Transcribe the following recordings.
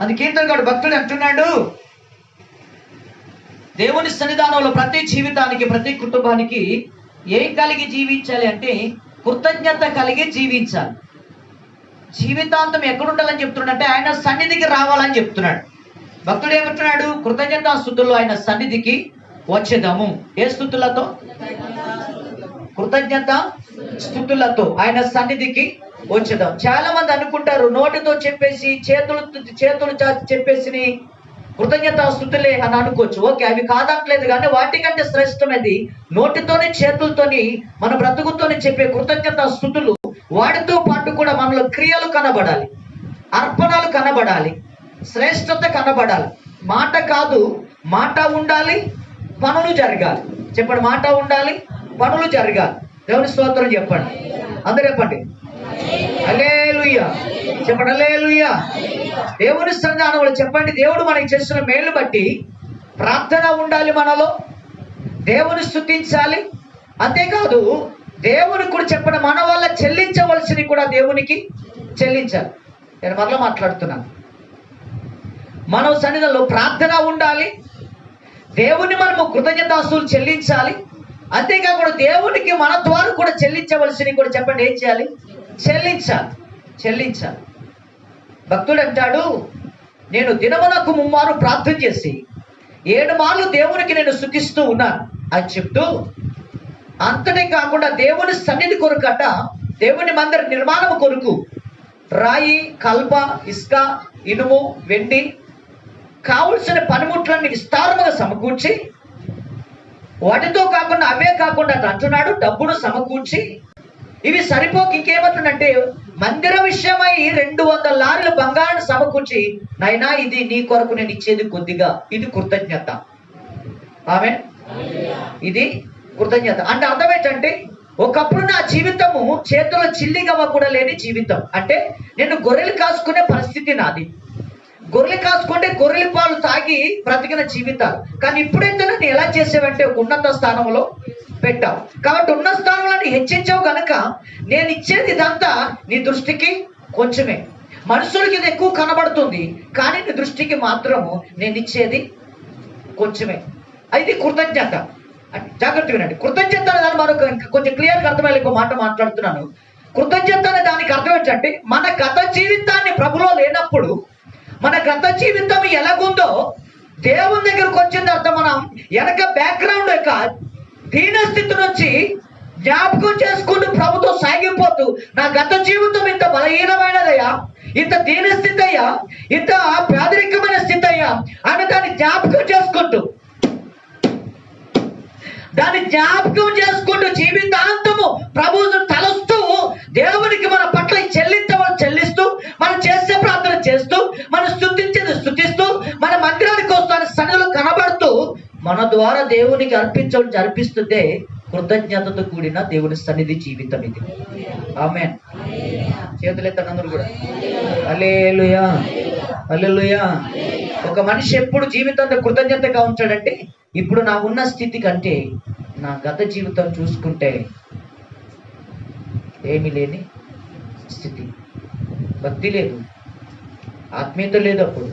అది కీర్తనకారుడు భక్తుడు అంటున్నాడు, దేవుని సన్నిధానంలో ప్రతి జీవితానికి ప్రతి కుటుంబానికి ఏం కలిగి జీవించాలి అంటే కృతజ్ఞత కలిగి జీవించాలి. జీవితాంతం ఎక్కడుండాలని చెప్తున్నాడు అంటే ఆయన సన్నిధికి రావాలని చెప్తున్నాడు. భక్తుడు ఏమంటున్నాడు? కృతజ్ఞతా స్తుతుల్లో ఆయన సన్నిధికి వచ్చేదాము. ఏ స్తుతులతో? కృతజ్ఞత స్తుతులతో ఆయన సన్నిధికి వచ్చేదాం. చాలా మంది అనుకుంటారు నోటితో చెప్పేసి చేతులు చెప్పేసి కృతజ్ఞత స్తుతులే అని అనుకోవచ్చు. ఓకే, అవి కాదట్లేదు, కానీ వాటికంటే శ్రేష్టమైనది నోటితోని చేతులతోని మన బ్రతుకుతోని చెప్పే కృతజ్ఞత స్తుతులు. వాటితో పాటు కూడా మనలో క్రియలు కనబడాలి, అర్పణలు కనబడాలి, శ్రేష్టత కనబడాలి. మాట కాదు, మాట ఉండాలి, పనులు జరగాలి. చెప్పండి, మాట ఉండాలి, పనులు జరగాలి. దేవుని స్తోత్రం చెప్పండి, అందరూ చెప్పండి హల్లెలూయా. చెప్పండి హల్లెలూయా. దేవుని సన్నిధానంలో చెప్పండి, దేవుడు మనకి చేస్తున్న మేలు బట్టి ప్రార్థన ఉండాలి, మనలో దేవుని స్తుతించాలి. అంతేకాదు దేవుని కూడా చెప్పండి, మన వల్ల చెల్లించవలసినవి కూడా దేవునికి చెల్లించాలి. నేను మరలా మాట్లాడుతున్నాను, మన సన్నిధిలో ప్రార్థన ఉండాలి, దేవుని మనము కృతజ్ఞతాస్తులు చెల్లించాలి. అంతేకాకుండా దేవునికి మన ద్వారా కూడా చెల్లించవలసినవి కూడా చెప్పండి ఏం చేయాలి? చెల్లించాలి. భక్తుడు అంటాడు, నేను దినమునకు 3 మార్లు ప్రార్థన చేసి 7 మార్లు దేవునికి నేను స్తుతిస్తూ ఉన్నాను అని చెప్తూ, అంతనే కాకుండా దేవుని సన్నిధి కొరకట, దేవుని మందిర నిర్మాణం కొరకు రాయి, కల్ప, ఇసుక, ఇనుము, వెండి కావలసిన పనిముట్లన్నీ విస్తారముగా సమకూర్చి, వాటితో కాకుండా అవే కాకుండా అంటున్నాడు డబ్బును సమకూర్చి, ఇవి సరిపోక ఇంకేమంటుందంటే మందిర విషయమై 200 లారీల బంగారాన్ని సమకూర్చి, నైనా ఇది నీ కొరకు నేను ఇచ్చేది కొద్దిగా, ఇది కృతజ్ఞత. ఆమేన్. ఇది కృతజ్ఞత అంటే అర్థం ఏంటంటే, ఒకప్పుడు నా జీవితము చేతిలో చిల్లిగవ్వ కూడా లేని జీవితం. అంటే నేను గొర్రెలు కాసుకునే పరిస్థితి నాది. గొర్రెలు కాసుకుంటే గొర్రెల పాలు తాగి బ్రతికిన జీవితాలు. కానీ ఇప్పుడైతే నన్ను ఎలా చేసావంటే ఒక ఉన్నత స్థానంలో పెట్టావు. కాబట్టి ఉన్న స్థానంలో హెచ్చించావు కనుక నేను ఇచ్చేది ఇదంతా నీ దృష్టికి కొంచెమే. మనుషులకి ఇది ఎక్కువ కనబడుతుంది, కానీ నీ దృష్టికి మాత్రము నేను ఇచ్చేది కొంచెమే. అది కృతజ్ఞత. జాగ్రత్తగా వినండి. కృతజ్ఞత అనే దాన్ని మరొక కొంచెం క్లియర్గా అర్థమయ్యే ఒక మాట మాట్లాడుతున్నాను. కృతజ్ఞత అనే దానికి అర్థం ఏంటంటే, మన గత జీవితాన్ని ప్రభులో లేనప్పుడు మన గత జీవితం ఎలాగుందో దేవుని దగ్గరకు వచ్చిన తర్వాత మనం వెనక బ్యాక్గ్రౌండ్ యొక్క దీనస్థితి నుంచి జ్ఞాపకం చేసుకుంటూ ప్రభుతో సాగిపోతూ, నా గత జీవితం ఇంత బలహీనమైనదయ్యా, ఇంత దీనస్థితి అయ్యా, ఇంత పేదరికమైన స్థితి అయ్యా అని దాన్ని జ్ఞాపకం చేసుకుంటూ జీవితాంతము ప్రభువును తలుస్తూ దేవునికి మన పట్ల చెల్లిస్తూ మనం చేసే ప్రార్థన చేస్తూ మనం స్తుతిస్తూ మన మందిరానికి వస్తాను సన్నిధిలో కనబడుతూ మన ద్వారా దేవునికి అర్పిస్తుంటే కృతజ్ఞతతో కూడిన దేవుని సన్నిధి జీవితం ఇది. ఆమేన్. చేతులెత్తండి అందరూ కూడా. హల్లెలూయా, హల్లెలూయా. ఒక మనిషి ఎప్పుడు జీవితంలో కృతజ్ఞతగా ఉంటాడంటే, ఇప్పుడు నా ఉన్న స్థితి కంటే నా గత జీవితం చూసుకుంటే ఏమీ లేని స్థితి. భక్తి లేదు, ఆత్మీయత లేదు, అప్పుడు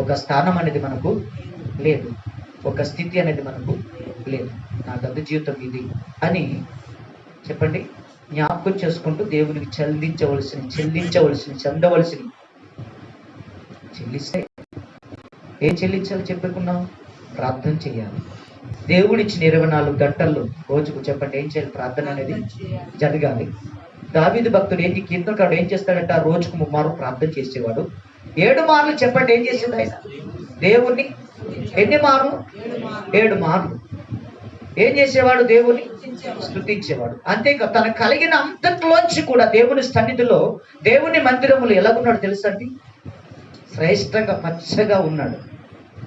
ఒక స్థానం అనేది మనకు లేదు, ఒక స్థితి అనేది మనకు లేదు. నా గత జీవితం ఇది అని చెప్పండి జ్ఞాపకం చేసుకుంటూ దేవునికి చెందవలసిన చెల్లిస్తే ఏం చెల్లించాలి చెప్పుకున్నాం? ప్రార్థన చేయాలి. దేవుడిచ్చిన 24 గంటల్లో రోజుకు చెప్పండి ఏం చేయాలి? ప్రార్థన అనేది జరగాలి. దావీదు భక్తుడు కీర్తనకారుడు ఏం చేస్తాడంటే, ఆ రోజుకు 3 మార్లు ప్రార్థన చేసేవాడు. 7 మార్లు చెప్పండి ఏం చేసేది ఆయన? దేవుణ్ణి ఎన్ని మార్లు? 7 మార్లు ఏం చేసేవాడు? దేవుని స్తుతించేవాడు. అంతేకాదు తన కలిగిన అంతట్లోంచి కూడా దేవుని సన్నిధిలో, దేవుని మందిరములు ఎలాగున్నాడు తెలుసా అండి? శ్రేష్టంగా పచ్చగా ఉన్నాడు.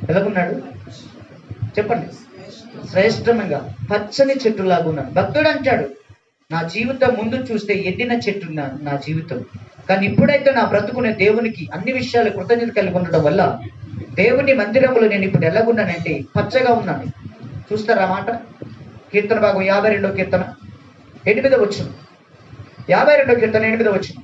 ఎలాగున్నాడు చెప్పండి? శ్రేష్టంగా పచ్చని చెట్టులాగా ఉన్నాడు. భక్తుడు అంటాడు, నా జీవితం ముందు చూస్తే ఎండిన చెట్టు నా జీవితం, కానీ ఇప్పుడైతే నా బ్రతుకునే దేవునికి అన్ని విషయాలు కృతజ్ఞత కలిగి ఉండడం వల్ల దేవుని మందిరంలో నేను ఇప్పుడు ఎలాగున్నానంటే పచ్చగా ఉన్నాను. చూస్తారా మాట? కీర్తన భాగం 52వ కీర్తన 8వ వచనం. 52వ కీర్తన 8వ వచనం.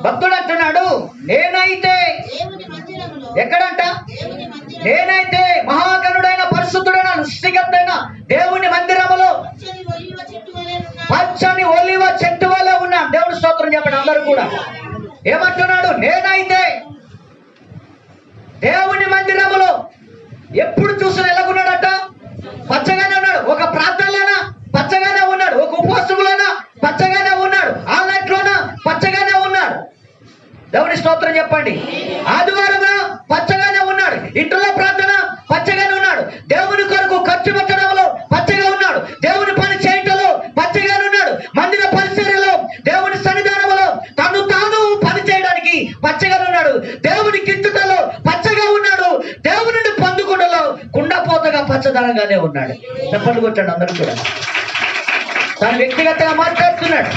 భక్తుడు అంటున్నాడు, నేనైతే ఎక్కడంట, నేనైతే మహాగణుడైన పరిశుద్ధుడైన సృష్టికర్తైన దేవుని మందిరములో పచ్చని ఒలివ చెట్టు వలె ఉన్నాను. దేవుని స్తోత్రం చెప్పండి అందరూ కూడా. ఏమంటున్నాడు? నేనైతే దేవుని మందిరములో ఎప్పుడు చూసినా ఎలాగున్నాడట? పచ్చగానే ఉన్నాడు. ఒక ప్రార్థనలోనా పచ్చగానే ఉన్నాడు, ఒక ఉపవాసములోనా పచ్చగానే ఉన్నాడు, ఆన్లైన్ లోనా పచ్చగానే ఉన్నాడు. దేవుని స్తోత్రం చెప్పండి. ఆదివారం పచ్చగానే ఉన్నాడు, ఇంట్లో ప్రార్థన పచ్చగానే ఉన్నాడు, దేవుని కొరకు ఖర్చు పెట్టడంలో పచ్చగా ఉన్నాడు, దేవుని పని చేయటంలో పచ్చగానే ఉన్నాడు, మందిర పరిసరలో దేవుని సన్నిధానంలో తను తాను పని చేయడానికి పచ్చగానే ఉన్నాడు, దేవుని కించుటలో పచ్చగా ఉన్నాడు, దేవుని పొందుకుంటలో కుండపోతగా పచ్చదనంగానే ఉన్నాడు. చెప్పండి కొట్టండి అందరూ కూడా. తను వ్యక్తిగతంగా మాట్లాడుతున్నాడు.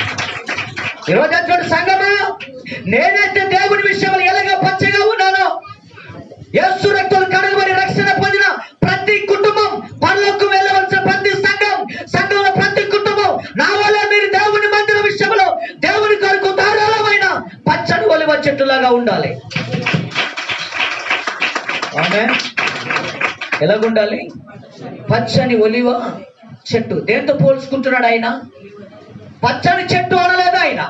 ఈరోజు అంటాడు, సంగమా నేనైతే దేవుని విషయంలో ఎలాగ పచ్చగా ఉన్నానో, యేసు రక్తం కడగబడి రక్షణ పొందిన ప్రతి కుటుంబం, పరలోకం వెళ్ళవలసిన ప్రతి సంఘంలో ప్రతి కుటుంబం నా వల్ల మీరు దేవుని మందిర విషయంలో దేవుని కొరకు ధారాళమైన పచ్చని ఒలివ చెట్టులాగా ఉండాలి. ఎలాగుండాలి? పచ్చని ఒలివ చెట్టు. దేంతో పోల్చుకుంటున్నాడు ఆయన? పచ్చని చెట్టు అనలేదు ఆయన,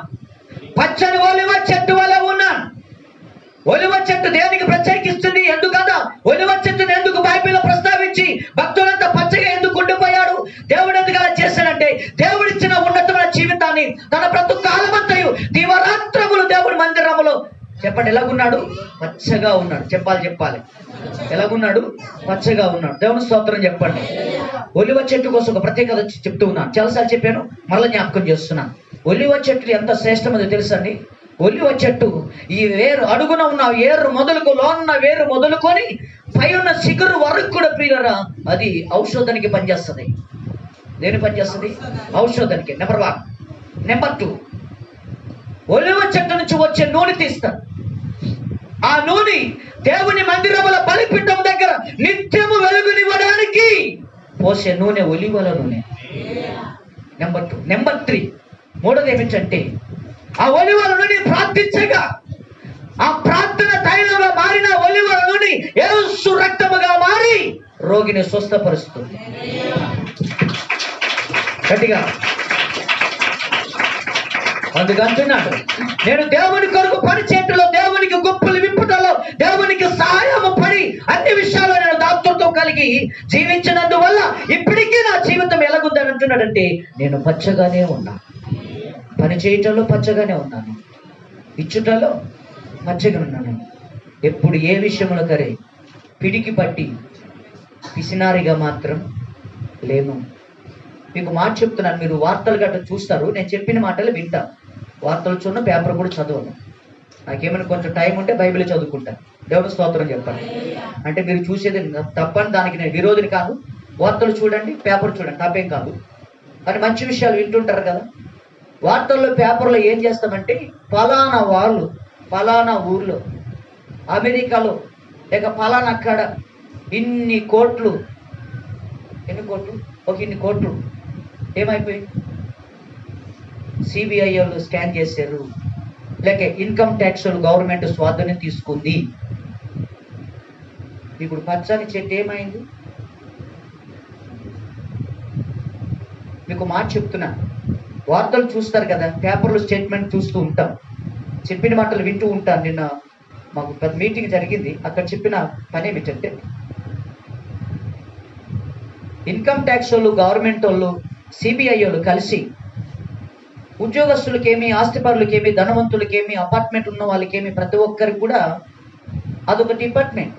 పచ్చని ఒలివ చెట్టు వలె ఉన్నాను. ఒలివ చెట్టు దేనికి ప్రత్యేకిస్తుంది? ఎందుకన్నా ఒలివ చెట్టును ఎందుకు బైబిల్లో ప్రస్తావించి భక్తులంతా పచ్చగా ఎందుకు ఉండిపోయాడు? దేవుడు ఎందుకు అలా చేశాడంటే, దేవుడిచ్చిన ఉన్నతమైన జీవితాన్ని తన బ్రతు కాలమంతయు దివరాత్రములు దేవుడి మందిరములో చెప్పండి ఎలాగున్నాడు? పచ్చగా ఉన్నాడు. చెప్పాలి ఎలాగున్నాడు? పచ్చగా ఉన్నాడు. దేవుని స్తోత్రం చెప్పండి. ఒలివ చెట్టు కోసం ఒక ప్రత్యేకత చెప్తూ ఉన్నాను, చాలాసార్లు చెప్పాను, మళ్ళీ జ్ఞాపకం చేస్తున్నాను. ఒలివ చెట్టు ఎంత శ్రేష్టమో తెలుసండి. ఒలివ చెట్టు ఈ వేరు అడుగున ఉన్న ఏరు మొదలుకు లోన్న వేరు మొదలుకొని పై ఉన్న చిగురు వరకు కూడా ప్రియులరా అది ఔషధానికి పనిచేస్తుంది. దేని పనిచేస్తుంది? ఔషధానికి. నెంబర్ 1. నెంబర్ 2, ఒలివ చెట్టు నుంచి వచ్చే నూనె తీస్తారు. ఆ నూనె దేవుని మందిరముల బలిపీఠం దగ్గర నిత్యము వెలుగునివ్వడానికి పోసే నూనె ఒలివల నూనె. నెంబర్ 2. నెంబర్ 3, మూడోది ఏమిటంటే, ఆ ఒలివల నూనె ప్రార్థించగా ఆ ప్రార్థన తైలంగా మారిన ఒలివల నూనె యేసు రక్తముగా మారి రోగిని స్వస్థపరుస్తుంది. గట్టిగా అందుకంటున్నాడు, నేను దేవుని కొరకు పని చేయటంలో, దేవునికి గొప్పలు విప్పుటలో, దేవునికి సహాయము పడి అన్ని విషయాల్లో నేను దాతృత్వం కలిగి జీవించినందువల్ల ఇప్పటికీ నా జీవితం ఎలాగుందని అంటున్నాడంటే, నేను పచ్చగానే ఉన్నా, పని చేయటంలో పచ్చగానే ఉన్నాను, ఇచ్చుటలో పచ్చగా ఉన్నాను. ఎప్పుడు ఏ విషయంలో కరే పిడికి పట్టి పిసినారిగా మాత్రం లేను. మీకు మాట చెప్తున్నాను, మీరు వార్తలు గట్రా చూస్తారు, నేను చెప్పిన మాటలు వింటా, వార్తలు చూడ, పేపర్ కూడా చదవను. నాకేమైనా కొంచెం టైం ఉంటే బైబిల్ చదువుకుంటాను. దేవుని స్తోత్రం చెప్పండి. అంటే మీరు చూసేది తప్పని దానికి నేను విరోధిని కాదు. వార్తలు చూడండి, పేపర్ చూడండి, తప్పేం కాదు. కానీ మంచి విషయాలు వింటుంటారు కదా. వార్తల్లో పేపర్లో ఏం చేస్తామంటే, ఫలానా వాళ్ళు ఫలానా ఊర్లో, అమెరికాలో లేక ఫలానా అక్కడ ఇన్ని కోట్లు ఇన్ని కోట్లు ఏమైపోయి సిబిఐ వాళ్ళు స్కాన్ చేశారు, లేక ఇన్కమ్ ట్యాక్స్ వాళ్ళు గవర్నమెంట్ స్వాధీనం తీసుకుంది. ఇప్పుడు పచ్చని చెట్టు ఏమైంది? మీకు మాట చెప్తున్నా, వార్తలు చూస్తారు కదా, పేపర్లో స్టేట్మెంట్ చూస్తూ ఉంటాం, చెప్పిన మాటలు వింటూ ఉంటాను. నిన్న మాకు పెద్ద మీటింగ్ జరిగింది, అక్కడ చెప్పిన పని ఏమిటంటే, ఇన్కమ్ ట్యాక్స్ వాళ్ళు, గవర్నమెంట్ వాళ్ళు, సిబిఐ వాళ్ళు కలిసి ఉద్యోగస్తులకేమి, ఆస్తిపరులకేమి, ధనవంతులకేమి, అపార్ట్మెంట్ ఉన్న వాళ్ళకేమి, ప్రతి ఒక్కరికి కూడా అదొక డిపార్ట్మెంట్.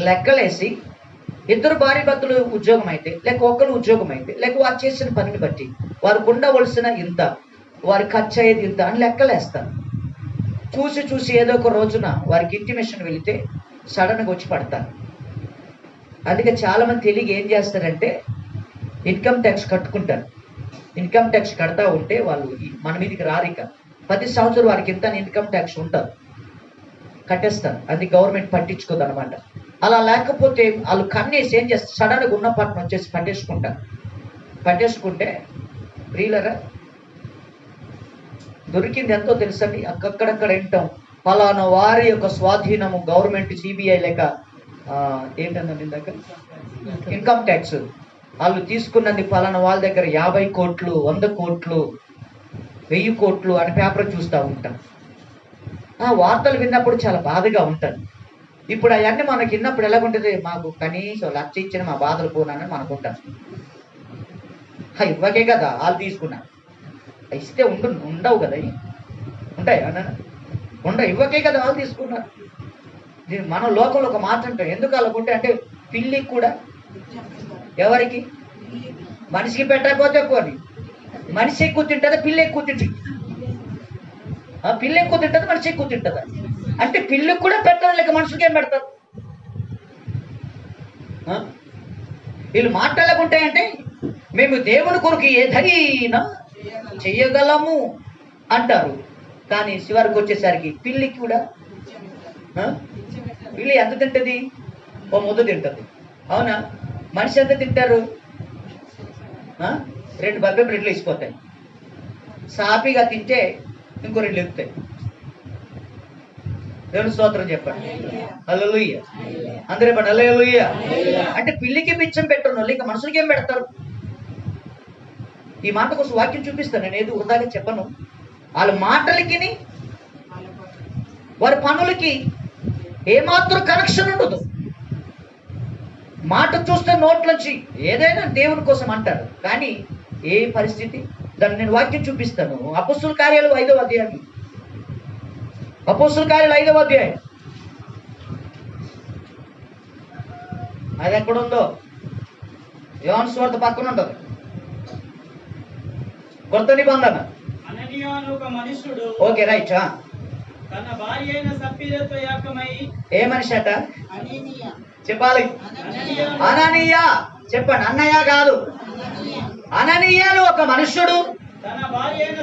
లెక్కలేసి ఇద్దరు భార్య భర్తలు ఉద్యోగం అయితే, లేక ఒక్కరు ఉద్యోగం అయితే, లేక వారు చేసిన పనిని బట్టి వారికి ఉండవలసిన ఇంత, వారి ఖర్చు అయ్యేది ఇంత అని లెక్కలేస్తారు. చూసి ఏదో ఒక రోజున వారికి ఇంటిమేషన్ వెళితే సడన్గా వచ్చి పడతారు. అందుకే చాలామంది తెలియక ఏం చేస్తారంటే, ఇన్కమ్ ట్యాక్స్ కట్టుకుంటారు. ఇన్కమ్ ట్యాక్స్ కడతా ఉంటే వాళ్ళు మన మీదకి రారిక 10 సంవత్సరాలు వారికి ఇంత ఇన్కమ్ ట్యాక్స్ ఉంటుంది, కట్టేస్తారు. అది గవర్నమెంట్ పట్టించుకోదు అనమాట. అలా లేకపోతే వాళ్ళు కన్నేసి ఏం చేస్తారు, సడన్గా ఉన్న పట్టణం వచ్చేసి పట్టేసుకుంటే ప్రియులరా, దొరికింది ఎంతో తెలుసండి. అక్కడక్కడ వింటాం, ఫలానా వారి యొక్క స్వాధీనము గవర్నమెంట్ సిబిఐ లేక ఏంటందండి ఇందాక ఇన్కమ్ ట్యాక్స్ వాళ్ళు తీసుకున్నది ఫలానా వాళ్ళ దగ్గర 50 కోట్లు 100 కోట్లు 1000 కోట్లు అని పేపర్ చూస్తూ ఉంటాం. ఆ వార్తలు విన్నప్పుడు చాలా బాధగా ఉంటుంది. ఇప్పుడు అవన్నీ మనకి విన్నప్పుడు ఎలాగుంటుంది, మాకు కనీసం 1,00,000 ఇచ్చిన మా బాధలు పోనానని మనకుంటాం. ఇవ్వకే కదా వాళ్ళు తీసుకున్నారు, ఇస్తే ఉండవు కదా, ఉంటాయి అన్న ఉండవు, ఇవ్వకే కదా వాళ్ళు తీసుకున్నారు. దీన్ని మనం లోకంలో ఒక మాట అంటాం, ఎందుకు అలాగుంటే అంటే పిల్లికి కూడా ఎవరికి మనిషికి పెట్టకపోతే పోని, మనిషి ఎక్కువ తింటుందా పిల్లి ఎక్కువ తింటుంది, పిల్లి ఎక్కువ తింటుంది మనిషి ఎక్కువ తింటుందా అంటే పిల్లికి కూడా పెట్టదు లేక మనుషులకి ఏం పెడతారు. వీళ్ళు మాట్లాడకుంటాయంటే మేము దేవుని కొరకు ఏదైనా చెయ్యగలము అంటారు, కానీ చివరికి వచ్చేసరికి పిల్లికి కూడా పిల్లి ఎంత తింటుంది, ఓ ముద్ద తింటుంది. అవునా? మనిషి ఎంత తింటారు, 2 బబ్బె బ్రెడ్లు వేసిపోతాయి. సాపిగా తింటే ఇంకో 2 ఎక్కుతాయి. దేవుని స్తోత్రం చెప్పండి. హల్లెలూయా. అందరూ చెప్పండి హల్లెలూయా. అంటే పిల్లికి బిచ్చం పెట్టరు, ఇక మనుషులకి ఏం పెడతారు? ఈ మాట కోసం వాక్యం చూపిస్తాను, నేను ఏది వృధాగా చెప్పను. వాళ్ళ మాటలకి వారి పనులకి ఏమాత్రం కనెక్షన్ ఉండదు. మాట చూస్తే నోట్లోంచి ఏదైనా దేవుని కోసం అంటారు, కానీ ఏ పరిస్థితి దాన్ని నేను వాక్యం చూపిస్తాను. అపొస్తలుల కార్యాలు 5వ అధ్యాయం, అపొస్తలుల కార్యాలు 5వ అధ్యాయం. అది ఎక్కడుందో యోహాను సువార్త పక్కన ఉంటుంది. కొత్త నిబంధన. Okay right. తన భార్య అయిన సప్పీరతో ఏకమై, ఏ మనిషి అట చెప్పాలి? అననీయ. చెప్పండి, అన్నయ్య కాదు, అననీయను ఒక మనుష్యుడు తన భార్య అయిన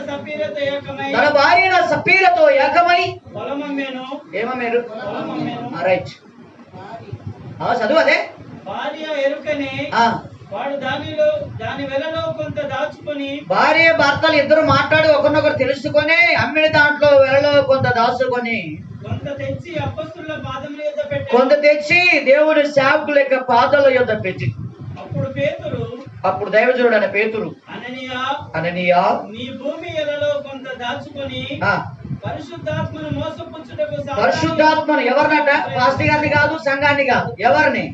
సప్పీరతో ఏకమై పొలమమ్మేను. ఏమమ్మేరు? రైట్, చదువు అదే. భార్య ఎరుకనే వాడు దాని వెలలో కొంత దాచుకొని, భార్య భర్తలు ఇద్దరు మాట్లాడి ఒకరినొకరు తెలుసుకొని అమ్మిన దాంట్లో వెలలో కొంత దాచుకొని కొంత తెచ్చి అపొస్తలుల పాదముల యొద్ద పెట్టి, కొంత తెచ్చి దేవుని సేవకుల యొక్క పాదాల యొద్ద పెట్టి, అప్పుడు దైవజనుడు అనే పేతురు, అననీయ నీ భూమి ఎలలో కొంత దాచుకొని పరిశుద్ధాత్మను మోసపుచ్చుటకు. పరిశుద్ధాత్మను ఎవరినట? పాస్టర్ గారిని కాదు, సంఘాన్ని కాదు, ఎవరిని?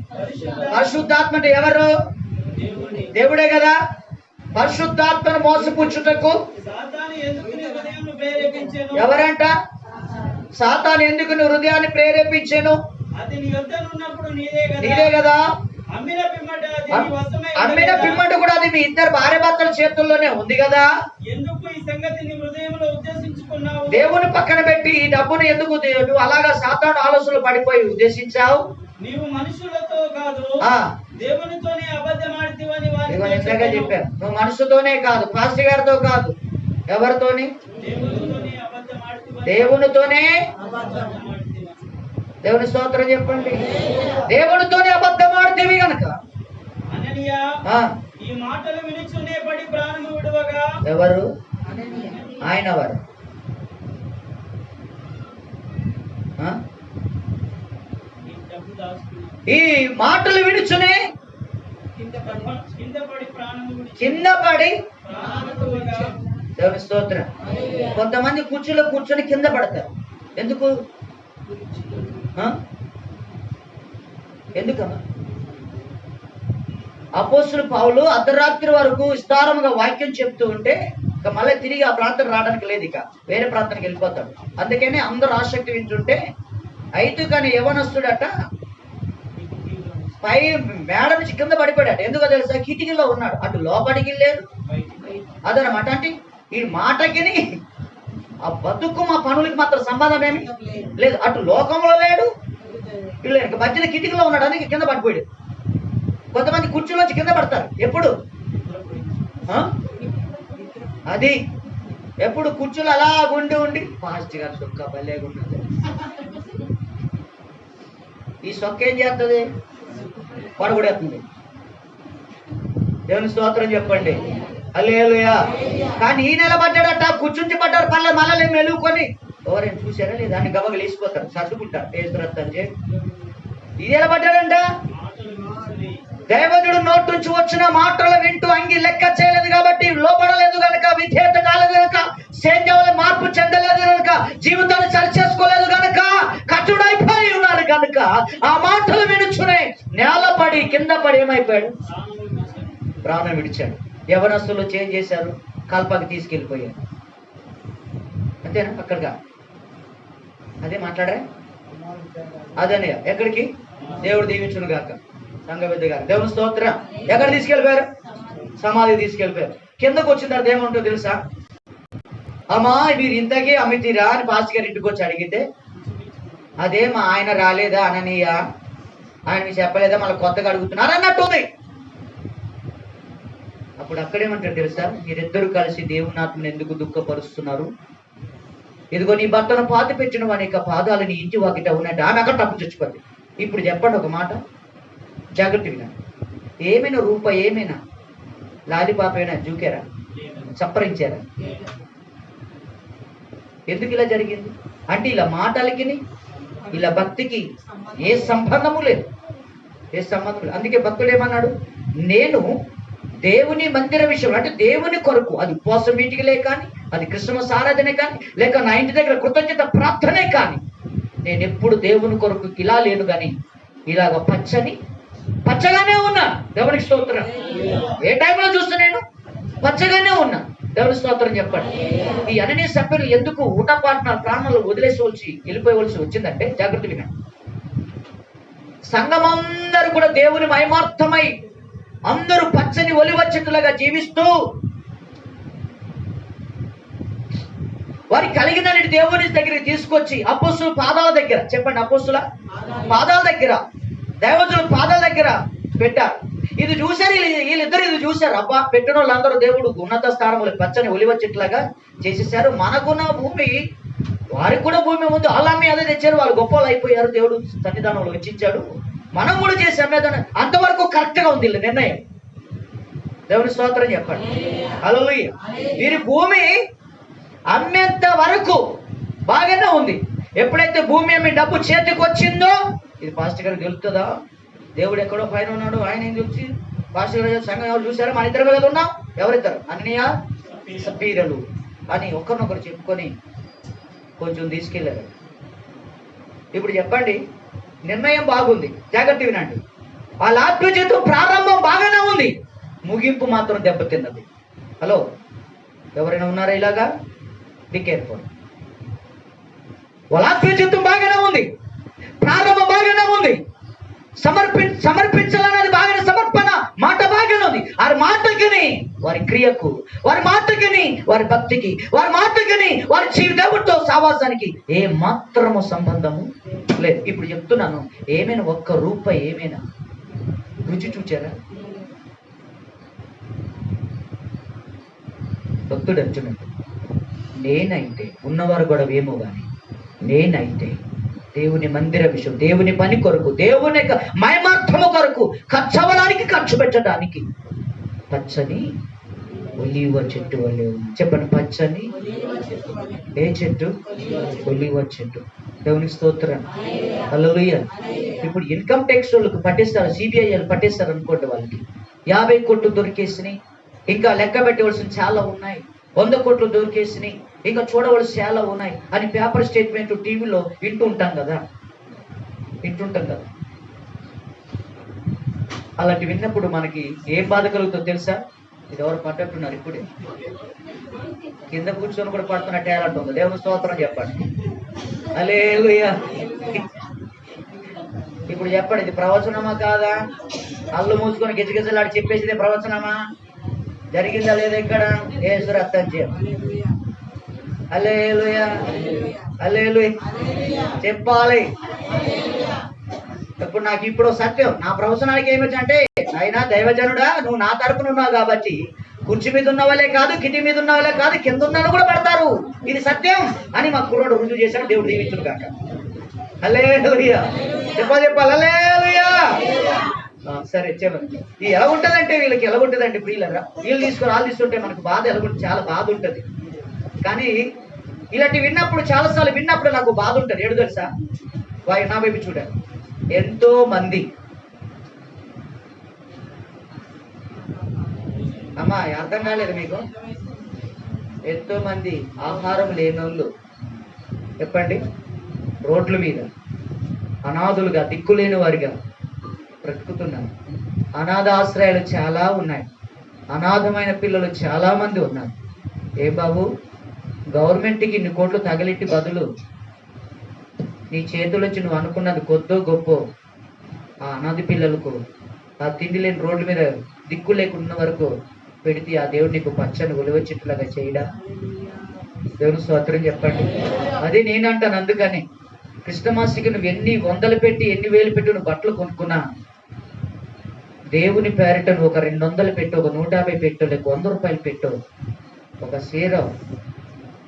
పరిశుద్ధాత్మ అంటే ఎవరు? దేవుడే కదా. పరిశుద్ధాత్మను మోసపుచ్చుటకు ఎవరంట? సాతాను ఎందుకు నీ హృదయాన్ని ప్రేరేపించాను? నీదే కదా. అమ్మిన పిమ్మట కూడా అది మీ ఇద్దరు భార్య భర్తల చేతుల్లోనే ఉంది కదా. దేవుని పక్కన పెట్టి ఈ డబ్బును ఎందుకు నువ్వు అలాగా సాతాను ఆలోచనలు పడిపోయి ఉద్దేశించావు? నీవు మనుషులతో కాదు దేవునితోనే అబద్ధమాడితివని ఇందాక చెప్పాను. నువ్వు మనుషుతోనే కాదు, పాస్టర్ గారితో కాదు, ఎవరితోని? దేవునితోనే. దేవుని స్తోత్రం చెప్పండి. దేవునితోనే అబద్ధం ఆడితేవి గనక ఈ మాటలు వినుచునే పడి ప్రాణము విడువగా. ఎవరు? ఆయన వారు. ఈ మాటలు వినుచునే కింద పడి. దేవుని స్తోత్రం. కొంతమంది కుర్చీలో కూర్చొని కింద పడతారు. ఎందుకు? ఎందుకమ్మా? అపోస్తులు పౌలు అర్ధరాత్రి వరకు విస్తారంగా వాక్యం చెప్తూ ఉంటే ఇక మళ్ళీ తిరిగి ఆ ప్రాంతం రావడానికి లేదు, ఇక వేరే ప్రాంతానికి వెళ్ళిపోతాడు. అందుకని అందరూ ఆసక్తి వింటుంటే అయితే కానీ యవనస్తుడట పై మేడ నుంచి కింద పడిపోయాడు. ఎందుకో తెలుసా? కిటికీలో ఉన్నాడు. అటు లోపలికి లేదు అదనమాట. అంటే ఈ మాటకిని ఆ బతుకు మా పనులకి మాత్రం సంబంధం ఏమి లేదు. అటు లోకంలో లేడు, ఇటు మధ్యన కిటికీలో ఉన్నాడు, అందుకే కింద పడిపోయాడు. కొంతమంది కుర్చీలోంచి కింద పడతారు. ఎప్పుడు? అది ఎప్పుడు కుర్చీలు అలా ఉండి ఫాస్ట్ గా సొక్క భలేగుంటుంది. ఈ సొక్క ఏం చేస్తుంది? పడగొడేస్తుంది. దేవుని స్తోత్రం చెప్పండి. హల్లెలూయా. కానీ ఈ నిలబడ్డాడట, కూర్చుంచి పడ్డారు పళ్ళ మళ్ళీ మెలుగుకొని ఎవరైనా చూసారా లేదా అని గబగలు వేసిపోతారు, సర్దుకుంటారు వేస్తురత్తని చెప్పి. ఇది నిలబడ్డాడంట. దైవజనుడు నోటి నుంచి వచ్చిన మాటలు వింటూ అంగి లెక్క చేయలేదు కాబట్టి, లోపడలేదు కనుక, విధేయత కాలేదు కనుక, సేద్యంలో మార్పు చెందలేదు కనుక, జీవితాన్ని సరి చేసుకోలేదు కనుక, కట్టుడైపోయి ఉన్నారు కనుక, ఆ మాటలు వినుచునే నేలపడి కింద పడి ఏమైపోయాడు? ప్రాణం విడిచాడు. యవనస్తులు చేంజ్ చేశారు, కల్పకి తీసుకెళ్ళిపోయారు. అంతేనా? అక్కడిగా అదే మాట్లాడా అదనే ఎక్కడికి? దేవుడు దీవించును గాక. సంఘవిద్ద గారు దేవుని స్తోత్రం. ఎక్కడ తీసుకెళ్ళిపోయారు? సమాధి తీసుకెళ్ళిపోయారు. కిందకు వచ్చిన తర్వాత ఏమంటో తెలుసా? అమ్మా మీరు ఇంతకీ అమ్మితీరా అని పాస్టర్ గారి ఇంటికి వచ్చి అడిగితే, అదే మా ఆయన రాలేదా అననీయ, ఆయన మీకు చెప్పలేదా, మళ్ళీ కొత్తగా అడుగుతున్నారు అన్నట్టుంది. అప్పుడు అక్కడేమంటారు తెలుసా? మీరిద్దరు కలిసి దేవుని ఆత్మను ఎందుకు దుఃఖపరుస్తున్నారు? ఇదిగో నీ భర్తను పాతి పెట్టిన వాని యొక్క పాదాలు నీ ఇంటి వాకిట ఉన్నట్టు. ఆమె అక్కడ తప్పు చచ్చిపోద్ది. ఇప్పుడు చెప్పండి ఒక మాట, జాగ్రత్తగా. ఏమైనా రూప, ఏమైనా లాలిపాపైనా జూకారా, చప్పరించారా? ఎందుకు ఇలా జరిగింది అంటే, ఇలా మాటలకి ఇలా భక్తికి ఏ సంబంధము లేదు, ఏ సంబంధం లేదు. అందుకే భక్తుడు ఏమన్నాడు? నేను దేవుని మందిర విషయం అంటే దేవుని కొరకు, అది ఉపవాసం మీటింగ్లే కానీ, అది క్రిస్మస్ ఆరాధనే కానీ, లేక నా ఇంటి దగ్గర కృతజ్ఞత ప్రార్థనే కానీ, నేను ఎప్పుడు దేవుని కొరకు ఇలా లేను కానీ ఇలాగ పచ్చగానే ఉన్నా. దేవునికి స్తోత్రం. ఏ టైంలో చూస్తే నేను పచ్చగానే ఉన్నా. దేవుని స్తోత్రం చెప్పండి. ఈ అననీయ సభ్యులు ఎందుకు ఊటపాటున ప్రాణాలు వదిలేసి వెళ్ళిపోవలసి వచ్చిందంటే, జాగ్రత్త వినండి. సంఘమందరూ కూడా దేవుని మహిమార్థమై అందరూ పచ్చని ఒలివ చెట్టులాగా జీవిస్తూ, వారి కలిగిన దేవుని దగ్గరికి తీసుకొచ్చి అపోస్తుల పాదాల దగ్గర, చెప్పండి, అపోస్తుల పాదాల దగ్గర, దైవజనుల పాదాల దగ్గర పెట్టారు. ఇది చూశారు వీళ్ళిద్దరు, ఇది చూశారు. అబ్బా, పెట్టిన వాళ్ళందరూ దేవుడు ఉన్నత స్థానంలో పచ్చని ఒలివ చెట్టులాగా చేసేసారు. మనకున్న భూమి వారికి కూడా భూమి ఉంది, వాళ్ళమ్మి అదే తెచ్చారు, వాళ్ళు గొప్ప వాళ్ళు అయిపోయారు, దేవుడు సన్నిధానంలో వెచ్చించాడు, మనం కూడా చేసి అమ్మేదాన్ని. అంతవరకు కరెక్ట్ గా ఉంది వీళ్ళ నిర్ణయం. దేవుని స్తోత్రం చెప్పండి. హల్లెలూయా. వీరి భూమి అమ్మేంత వరకు బాగానే ఉంది. ఎప్పుడైతే భూమి అమ్మి డబ్బు చేతికి వచ్చిందో, ఇది పాస్టర్ గారికి తెలుస్తుందా? దేవుడు ఎక్కడో పైన ఉన్నాడు, ఆయన ఏం చూసి పాస్టర్ గారు సంఘం ఎవరు చూసారు? మన ఇద్దరు కదా ఉన్నాం. ఎవరిద్దరు? అననీయ సప్పీరలు అని ఒకరినొకరు చెప్పుకొని కొంచెం తీసుకెళ్ళారు. ఇప్పుడు చెప్పండి, నిర్ణయం బాగుంది, జాగ్రత్త వినండి. వాళ్ళ ఆత్మీయ జీవితం ప్రారంభం బాగానే ఉంది, ముగింపు మాత్రం దెబ్బతిన్నది. హలో, ఎవరైనా ఉన్నారా ఇలాగా? Be careful. వాళ్ళ ఆత్మీయ జీవితం బాగానే ఉంది, ప్రారంభం బాగానే ఉంది, సమర్పించాలనేది బాగానే, సమర్పణ మాట బాగానే ఉంది. వారి మాటకిని, వారి క్రియకు, వారి మాటకిని, వారి భక్తికి, వారి మాటకిని, వారి దేవుడితో సావాసానికి ఏ మాత్రము సంబంధము లేదు. ఇప్పుడు చెప్తున్నాను, ఏమైనా ఒక్క రూపాయి ఏమైనా రుచి చూచారా? భక్తుడు అంటున్నాడు, నేనైతే ఉన్నవారు కూడా ఏమో కానీ, నేనైతే దేవుని మందిర విషయం, దేవుని పని కొరకు, దేవుని మహిమార్థము కొరకు ఖర్చు అవ్వడానికి, ఖర్చు పెట్టడానికి పచ్చని ఒలీవ చెట్టు వల్లే ఉంది. చెప్పండి, పచ్చని ఏ చెట్టు? ఒలీవ చెట్టు. దేవునికి స్తోత్రం. హల్లెలూయా. ఇప్పుడు ఇన్కమ్ ట్యాక్స్ వాళ్ళకి పట్టేస్తారు, సిబిఐ వాళ్ళు పట్టేస్తారు అనుకోండి, వాళ్ళకి 50 కోట్లు దొరికేసినాయి, ఇంకా లెక్క పెట్టవలసిన చాలా ఉన్నాయి, 100 కోట్లు దొరికేసినాయి, ఇంకా చూడవలసి చాలా ఉన్నాయి అని పేపర్ స్టేట్మెంట్ టీవీలో వింటుంటాం కదా. అలాంటి విన్నప్పుడు మనకి ఏం బాధ కలుగుతుందో తెలుసా? ఇది ఎవరు పట్టట్టున్నారు ఇప్పుడే, కింద కూర్చొని కూడా పడుతున్న టాలెంట్ ఉంది. దేవుని స్తోత్రం చెప్పండి. హల్లెలూయా. ఇప్పుడు చెప్పండి, ఇది ప్రవచనమా కాదా? అల్లు మూసుకొని గిజగిజలాడి చెప్పేసి ప్రవచనమా? జరిగిందా లేదా? ఇక్కడ యేసు రక్తం చేయాలి. హల్లెలూయా, హల్లెలూయా చెప్పాలి. ఇప్పుడు నాకు ఇప్పుడు సత్యం, నా ప్రవచనానికి ఏమొచ్చంటే, అయినా దైవజనుడా నువ్వు నా తరపున ఉన్నావు కాబట్టి కుర్చీ మీద ఉన్న వాళ్ళే కాదు, కిటి మీద ఉన్న వాళ్ళే కాదు, కింద ఉన్న కూడా పడతారు, ఇది సత్యం అని మా కుర్రోడు రుజువు చేశాడు. దేవుడు దీవించును కాక. హల్లెలూయా. చెప్పాలి. హల్లెలూయా. సరే చెప్పండి. ఇది ఎలా ఉంటుందంటే వీళ్ళకి ఎలా ఉంటుందంటే ప్రియులరా, వీళ్ళు తీసుకొని వాళ్ళు తీసుకుంటే మనకు బాధ ఎలా ఉంటుంది, చాలా బాధ ఉంటుంది. కానీ ఇలాంటి విన్నప్పుడు, చాలాసార్లు విన్నప్పుడు నాకు బాధ ఉంటుంది. ఏడు తెలుసా, నా వైపు చూడండి, ఎంతో మంది అమ్మా అర్థం కాలేదు మీకు, ఎంతో మంది ఆహారం లేనోళ్ళు చెప్పండి, రోడ్ల మీద అనాథులుగా, దిక్కులేని వారిగా బ్రతుకుతున్నారు. అనాథాశ్రయాలు చాలా ఉన్నాయి, అనాథమైన పిల్లలు చాలా మంది ఉన్నారు. ఏ బాబు, గవర్నమెంట్కి ఇన్ని కోట్లు తగిలిట్టి బదులు నీ చేతులొచ్చి నువ్వు అనుకున్నది కొద్దో గొప్ప ఆ అనాథ పిల్లలకు, ఆ తిండి లేని రోడ్ల మీద దిక్కు లేకున్న వరకు పెడితే ఆ దేవుడు నీకు పచ్చని ఉలవ చెట్టులాగా చేయడా? దేవుని స్తోత్రం చెప్పండి. అది నేనంటాను. అందుకని క్రిస్టమాస్కి నువ్వు ఎన్ని వందలు పెట్టి, ఎన్ని వేలు పెట్టి నువ్వు బట్టలు కొనుక్కున్నా, దేవుని పేరిట నువ్వు ఒక 200 పెట్టు, ఒక 150 పెట్టు, లేక 100 రూపాయలు పెట్టు, ఒక సీర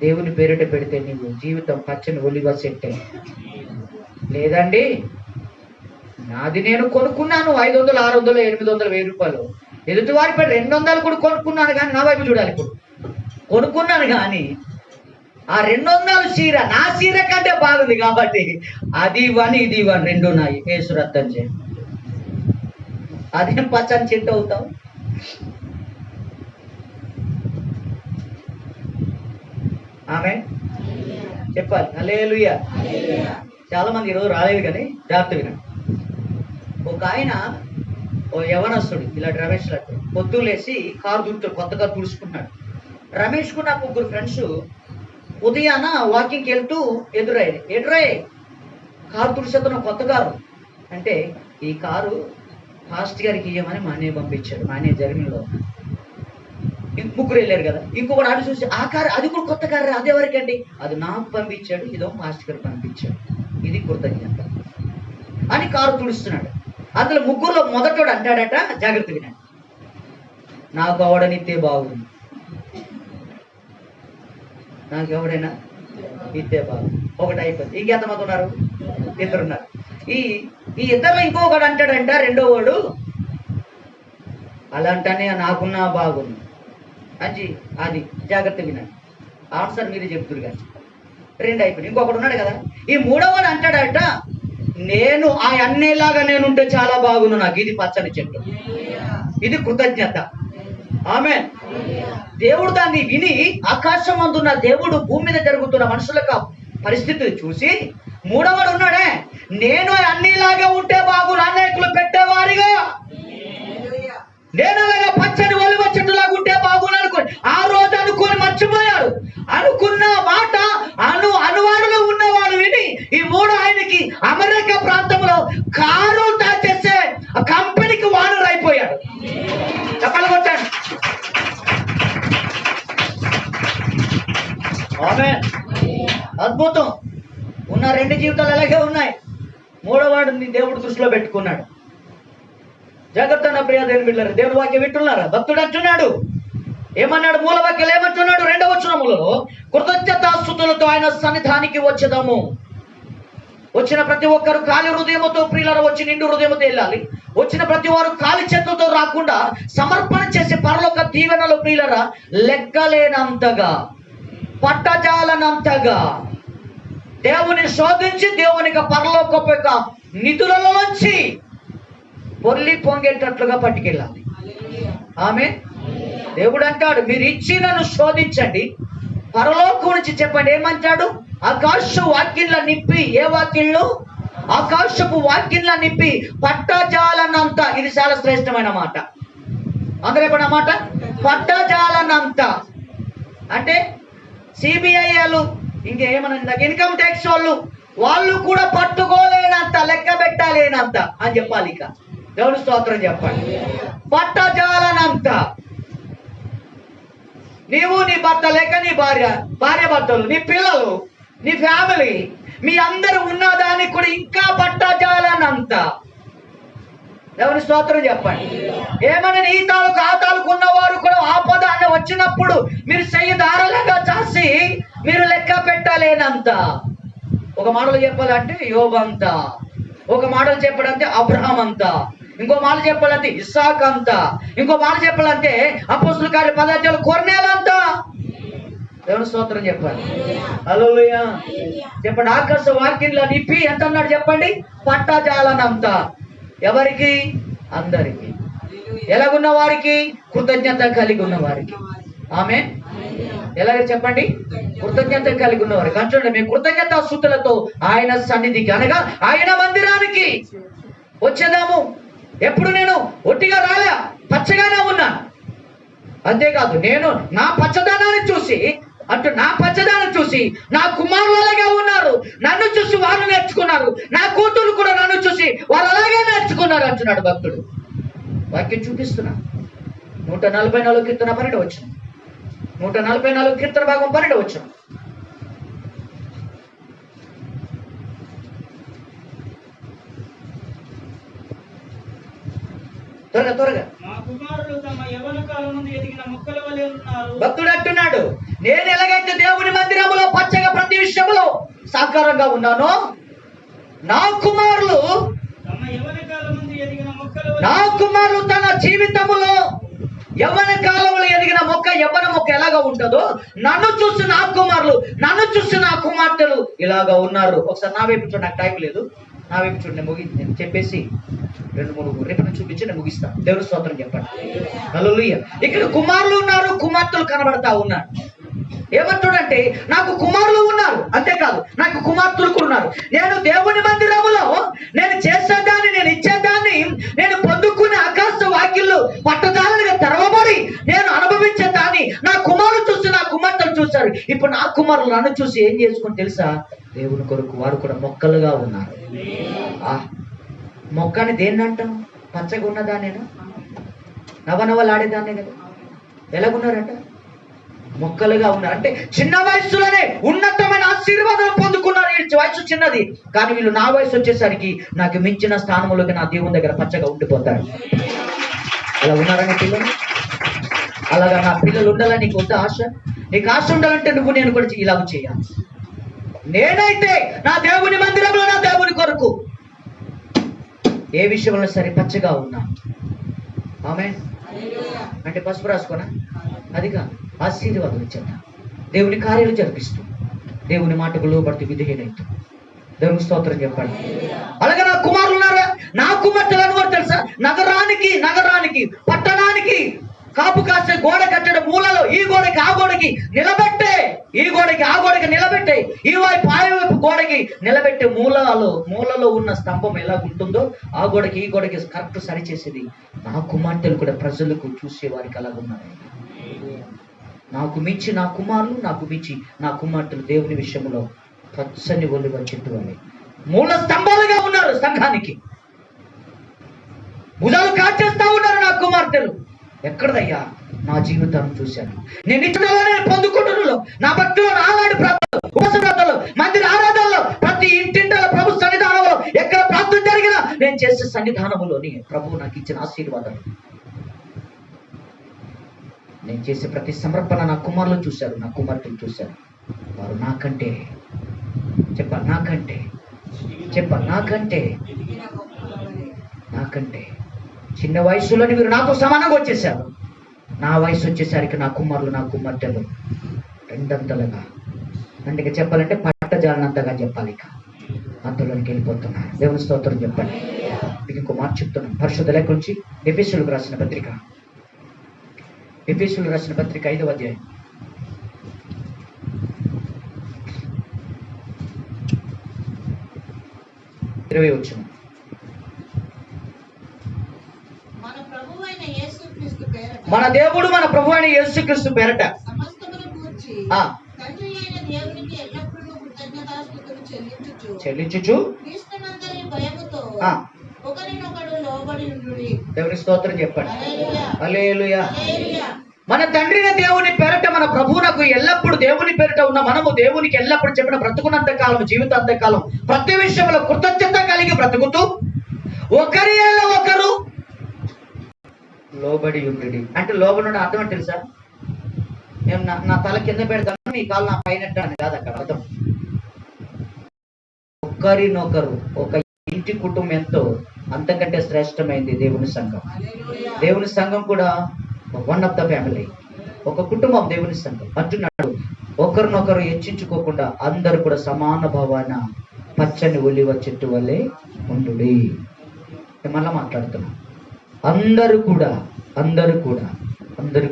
దేవుని పేరిట పెడితే నీవు జీవితం పచ్చని ఒలివ సెట్టే. లేదండి, నాది నేను కొనుక్కున్నాను 500, 600, 800, 1000 రూపాయలు, ఎదుటివారి పేరు 200 కూడా కొనుక్కున్నాను, కానీ నా వైపు చూడాలి. ఇప్పుడు కొనుక్కున్నాను కానీ ఆ 200 చీర నా చీర కంటే బాగుంది కాబట్టి అది ఇవ్వని ఇది ఇవ్వని, రెండు నాయి, యేసు రక్తం చే. అదేం పచ్చని చెట్టు అవుతావు? ఆమె చెప్పాలి హల్లెలూయా. చాలా మంది ఈరోజు రాలేదు కానీ జాగ్రత్త వినండి. ఒక ఆయన, ఓ యవనస్తుడు, ఇలాంటి రమేష్ లాంటి, పొద్దులేసి కారు తుడుతాడు, కొత్తగా తుడుచుకున్నాడు. రమేష్కు నా 3 ఫ్రెండ్స్ ఉదయాన వాకింగ్కి వెళ్తూ ఎదురయ్యాయి. కారు తుడిచేతను కొత్త కారు అంటే, ఈ కారు ఫాస్ట్ గారికి ఇయ్యమని మా అన్నయ్య పంపించాడు. మా అన్నయ్య జర్మనీలో, 3 వెళ్ళారు కదా. ఇంకొకటి ఆడు చూసి, ఆ కారు అది కూడా కొత్త కారు, అదే వరకండి, అది నాకు పంపించాడు, ఇదో ఫాస్ట్ గారు పంపించాడు, ఇది కృతజ్ఞత అని కారు తుడుస్తున్నాడు. అందులో 3లో మొదటోడు అంటాడట, జాగ్రత్త వినండి, నాకు అవడనితే బాగుంది, నాకు ఎవడైనా ఇద్దే బాగు. ఒకటి అయిపోయింది. ఇంకెంతమంది ఉన్నారు? 2 ఉన్నారు. ఈ 2లో ఇంకొకడు అంటాడంట, రెండో వాడు, అలాంటనే నాకున్నా బాగుంది అని. అది జాగ్రత్త వినండి. ఆన్సర్ మీరు చెప్తురు కానీ 2 అయిపోయింది. ఇంకొకడు ఉన్నాడు కదా. ఈ 3వవాడు అంటాడట, నేను ఆ అన్నేలాగా నేనుంటే చాలా బాగుండు, నాకు ఇది పచ్చని చెట్టు, ఇది కృతజ్ఞత. ఆమేన్. దేవుడు దాన్ని విని, ఆకాశం అందున్న దేవుడు భూమి మీద జరుగుతున్న మనుషులకు పరిస్థితిని చూసి, 3వవాడు ఉన్నాడే, నేను అన్నిలాగా ఉంటే బాగుండు, అనేకులు పెట్టేవారిగా, నేను అలాగా పచ్చని ఒలివ చెట్టులాగా ఉంటే బాగుండు అనుకోని ఆ రోజు అనుకొని మర్చిపోయాడు. అనుకున్న మాట అనువాడులో ఉన్నవాడు విని, ఈ 3 ఆయనకి అమెరికా ప్రాంతంలో కారు దాచేసే కంపెనీకి వానర్ అయిపోయాడు. చెప్పగలుగుతాను. ఆమేన్. అద్భుతం. ఉన్న 2 జీవితాలు అలాగే ఉన్నాయి. 3వవాడిని దేవుడు దృష్టిలో పెట్టుకున్నాడు. జాగ్రత్త నా ప్రియ దేవుని బిడ్డలారా, దేవుని వాక్యం వింటున్నారా? భక్తుడు అంటున్నాడు, ఏమన్నాడు? మూలవాక్యాలు ఏమంటున్నాడు? 2వ వచనములో, కృతజ్ఞతాస్తుతులతో ఆయన సన్నిధానికి వచ్చేదాము. వచ్చిన ప్రతి ఒక్కరు ఖాళీ హృదయముతో ప్రియులారా వచ్చి నిండు హృదయముతో వెళ్ళాలి. వచ్చిన ప్రతి వారు ఖాళీ చేతులతో రాకుండా సమర్పణ చేసే పరలోక దీవెనలు ప్రియులారా లెక్కలేనంతగా, పట్టజాలనంతగా దేవుని శోధించి దేవునికి పరలోకపు యొక్క నిధులలోంచి పొర్లి పొంగేటట్లుగా పట్టుకెళ్ళాలి. ఆమేన్. దేవుడు అంటాడు, మీరు ఇచ్చి నన్ను శోధించండి, పరలోకం నుంచి చెప్పండి. ఏమంటాడు? ఆకాశ వాక్యంలా నింపి, ఏ వాక్యంలో? ఆకాశపు వాక్యంలా నింపి పట్టజాలనంత. ఇది చాలా శ్రేష్టమైన మాట. అందరూ ఎప్పుడు మాట పట్టజాలనంత అంటే సిబిఐ వాళ్ళు, ఇంకేమన్నా ఇన్కమ్ ట్యాక్స్ వాళ్ళు కూడా పట్టుకోలేనంత, లెక్క పెట్టలేనంత అని చెప్పాలి. ఇక దేవుని స్తోత్రం చెప్పండి. పట్టజాలనంత. నీవు, నీ భర్త, లేక నీ భార్య భర్తలు, నీ పిల్లలు, నీ ఫ్యామిలీ, మీ అందరూ ఉన్నదానికి కూడా ఇంకా పట్టజాలనంత. దేవుని స్తోత్రం చెప్పండి. ఏమన్నా ఈ తాలూకు ఆ తాలూకు ఉన్నవారు కూడా ఆపద అని వచ్చినప్పుడు మీరు చెయ్యి దారాలంగా చాసి మీరు లెక్క పెట్టలేనంత. ఒక మాటలు చెప్పాలంటే యోబు అంత, ఒక మాటలు చెప్పడంటే అబ్రహాం అంత, ఇంకో మాట చెప్పాలంటే ఇస్సాకు అంత, ఇంకో మాట చెప్పాలంటే అపోస్తుల కార్య 10 కొర్నేలంతా. దేవుని స్తోత్రం చెప్పాలి. హల్లెలూయా చెప్పండి. ఆకాశ వాక్యంలో నిప్పి ఎంత అన్నాడు చెప్పండి? పట్టజాలనంత. ఎవరికి? అందరికి. ఎలాగున్న వారికి? కృతజ్ఞత కలిగి ఉన్న వారికి. ఆమె ఎలాగ చెప్పండి? కృతజ్ఞత కలిగి ఉన్నవారికి. అంటే మేము కృతజ్ఞత స్తుతులతో ఆయన సన్నిధికి అనగా ఆయన మందిరానికి వచ్చేదాము. ఎప్పుడు నేను ఒట్టిగా రాలే, పచ్చగానే ఉన్నాను. అంతేకాదు నేను నా పచ్చదనాన్ని చూసి నా కుమారులు అలాగే ఉన్నారు, నన్ను చూసి వారు నేర్చుకున్నారు, నా కూతురు కూడా నన్ను చూసి వాళ్ళు అలాగే నేర్చుకున్నారు అంటున్నాడు భక్తుడు. వాక్యం చూపిస్తున్నా. 144 కీర్తన 12 వచనం. 144 కీర్తన భాగం 12 వచనం. త్వరగా భక్తుడు అంటున్నాడు, నేను ఎలాగైతే దేవుని మందిరంలో పచ్చగా ప్రతి విషయంలో సాకారంగా ఉన్నానో నా కుమారులు తన జీవితములో యవ్వన కాలంలో ఎదిగిన మొక్క, యవ్వన మొక్క ఎలాగా ఉంటుందో నన్ను చూసి నా కుమారులు, నన్ను చూసి నా కుమార్తెలు ఇలాగా ఉన్నారు. ఒకసారి నా వైపు చూడండి, నాకు టైం లేదు. నా వైపు చూడండి, నేను చెప్పేసి 2-3 రేపు చూపించి నేను ముగిస్తాను. దేవుని స్తోత్రం చెప్పండి. హల్లెలూయా. ఇక్కడ కుమారులు ఉన్నారు, కుమార్తెలు కనబడతా ఉన్నారు. ఏమంటాడంటే నాకు కుమారులు ఉన్నారు, అంతేకాదు నాకు కుమార్తెలు కూడా ఉన్నారు. నేను దేవుని మందిరములో నేను చేసేదాన్ని, నేను ఇచ్చేదాన్ని, నేను పొందుకునే ఆకాశ వాక్యులు పట్టదారులుగా తెరవబడి నేను అనుభవించేదాన్ని నా కుమారులు చూసి నా కుమార్తెలు చూశారు. ఇప్పుడు నా కుమారులు నన్ను చూసి ఏం చేసుకుని తెలుసా? దేవుని కొరకు వారు కూడా మొక్కలుగా ఉన్నారు. మొక్కని దేన్ని అంటాం? పచ్చగా ఉన్నదానేనా? నవనవలు ఆడేదాన్నే కదా. ఎలాగున్నారంట? మొక్కలుగా ఉన్నారు. అంటే చిన్న వయసులోనే ఉన్నతమైన ఆశీర్వాదాలు పొందుకున్నారు. వయసు చిన్నది కానీ వీళ్ళు నా వయసు వచ్చేసరికి నాకు మించిన స్థానంలోకి నా దేవుని దగ్గర పచ్చగా ఉండిపోతారు. అలా ఉన్నారని పిల్లలు, అలాగా నా పిల్లలు ఉండాలని నీకు వద్ద ఆశ? నీకు ఆశ ఉండాలంటే నువ్వు నేను కూడా ఇలాగ చేయాలి. నేనైతే నా దేవుని మందిరంలో నా దేవుని కొరకు ఏ విషయంలో సరే పచ్చగా ఉన్నా. ఆమేన్ అంటే పసుపు రాసుకోనా? అది కాదు, ఆశీర్వాదం ఇచ్చేద్దాం. దేవుని కార్యాలు జరిపిస్తూ, దేవుని మాటకు లోబడుతూ, విధేయులైతూ. దేవుని స్తోత్రం చెప్పండి. అలాగే నా కుమారులు ఉన్నారా? నా కుమార్తెలు అనుకోరు తెలుసా? నగరానికి పట్టణానికి కాపు కాసే గోడ కట్టడం మూలలో ఈ గోడకి ఆ గోడకి నిలబెట్టే, ఈ గోడకి ఆ గోడకి నిలబెట్టే, ఈ వైపు ఆ వైపు గోడకి నిలబెట్టే మూలలో ఉన్న స్తంభం ఎలా ఉంటుందో ఆ గోడకి ఈ గోడకి కరెక్ట్ సరిచేసేది నా కుమార్తెలు కూడా ప్రజలకు చూసేవారికి అలాగ ఉన్నారు. నాకు మించి నా కుమారులు, నాకు మించి నా కుమార్తెలు దేవుని విషయంలో పచ్చని ఒలివ చెట్టు అని మూల స్తంభాలుగా ఉన్నారు. సంఘానికి భుజాలు కాచేస్తా ఉన్నారు నా కుమార్తెలు. ఎక్కడదయ్యా? నా జీవితాన్ని చూశాను. నేను ఇచ్చడంలో నేను పొందుకుంటున్నాను. నా భక్తులు, నా ఆనాడు ప్రార్థనలు, ఉపవాస ప్రార్థనలు, మందిర ఆరాధనలో, ప్రతి ఇంటింటలో ప్రభు సన్నిధానంలో ఎక్కడ ప్రార్థన జరిగినా నేను చేసే సన్నిధానంలోని ప్రభువు నాకు ఇచ్చిన ఆశీర్వాదాలు, నేను చేసే ప్రతి సమర్పణ నా కుమారులు చూశారు, నా కుమార్తెలు చూశారు. వారు నాకంటే చిన్న వయసులోని వీరు నాతో సమానంగా వచ్చేసారు. నా వయసు వచ్చేసరికి నా కుమారులు, నా కుమార్తెలు రెండంతలుగా, అంటే చెప్పాలంటే పట్టజాలనంతగా చెప్పాలి. ఇక అంతలోనికి వెళ్ళిపోతున్నారు. దేవుని స్తోత్రం చెప్పండి. మీకు ఇంకో మాట చెప్తున్నాను. పరిశుద్ధ లేఖ నుంచి ఎఫెసీయులకు రాసిన పత్రిక 5వ అధ్యాయం 20వ వచనం. మన దేవుడు మన ప్రభు అయిన యేసుక్రీస్తు పేరట చెల్లించుచు దేవుని స్తోత్రం చెప్పండి. హల్లెలూయా. మన తండ్రిన దేవుని పేరట, మన ప్రభువునకు ఎల్లప్పుడు దేవుని పేరట ఉన్న మనము దేవునికి ఎల్లప్పుడు చెప్పిన బ్రతుకున్నంత కాలం, జీవితాంత కాలం ప్రతి విషయంలో కృతజ్ఞత కలిగి బ్రతుకుతూ ఒకరి ఒకరు లోబడి ఉండి. అంటే లోబడి అర్థం అంటే తెలుసా? నేను నా తల కింద పెడతాను, మీ కాలు నా పైన అని కాదు అక్కడ అర్థం. ఒకరినొకరు, ఒక ఇంటి కుటుంబం ఎంతో అంతకంటే శ్రేష్టమైంది దేవుని సంఘం. దేవుని సంఘం కూడా వన్ ఆఫ్ ద ఫ్యామిలీ, ఒక కుటుంబం దేవుని సంఘం అంటున్నాడు. ఒకరినొకరు హెచ్చించుకోకుండా అందరూ కూడా సమాన భావాన పచ్చని ఒలివ చెట్టు వల్లే ఉండుడి. మళ్ళా మాట్లాడుతున్నాం. అందరూ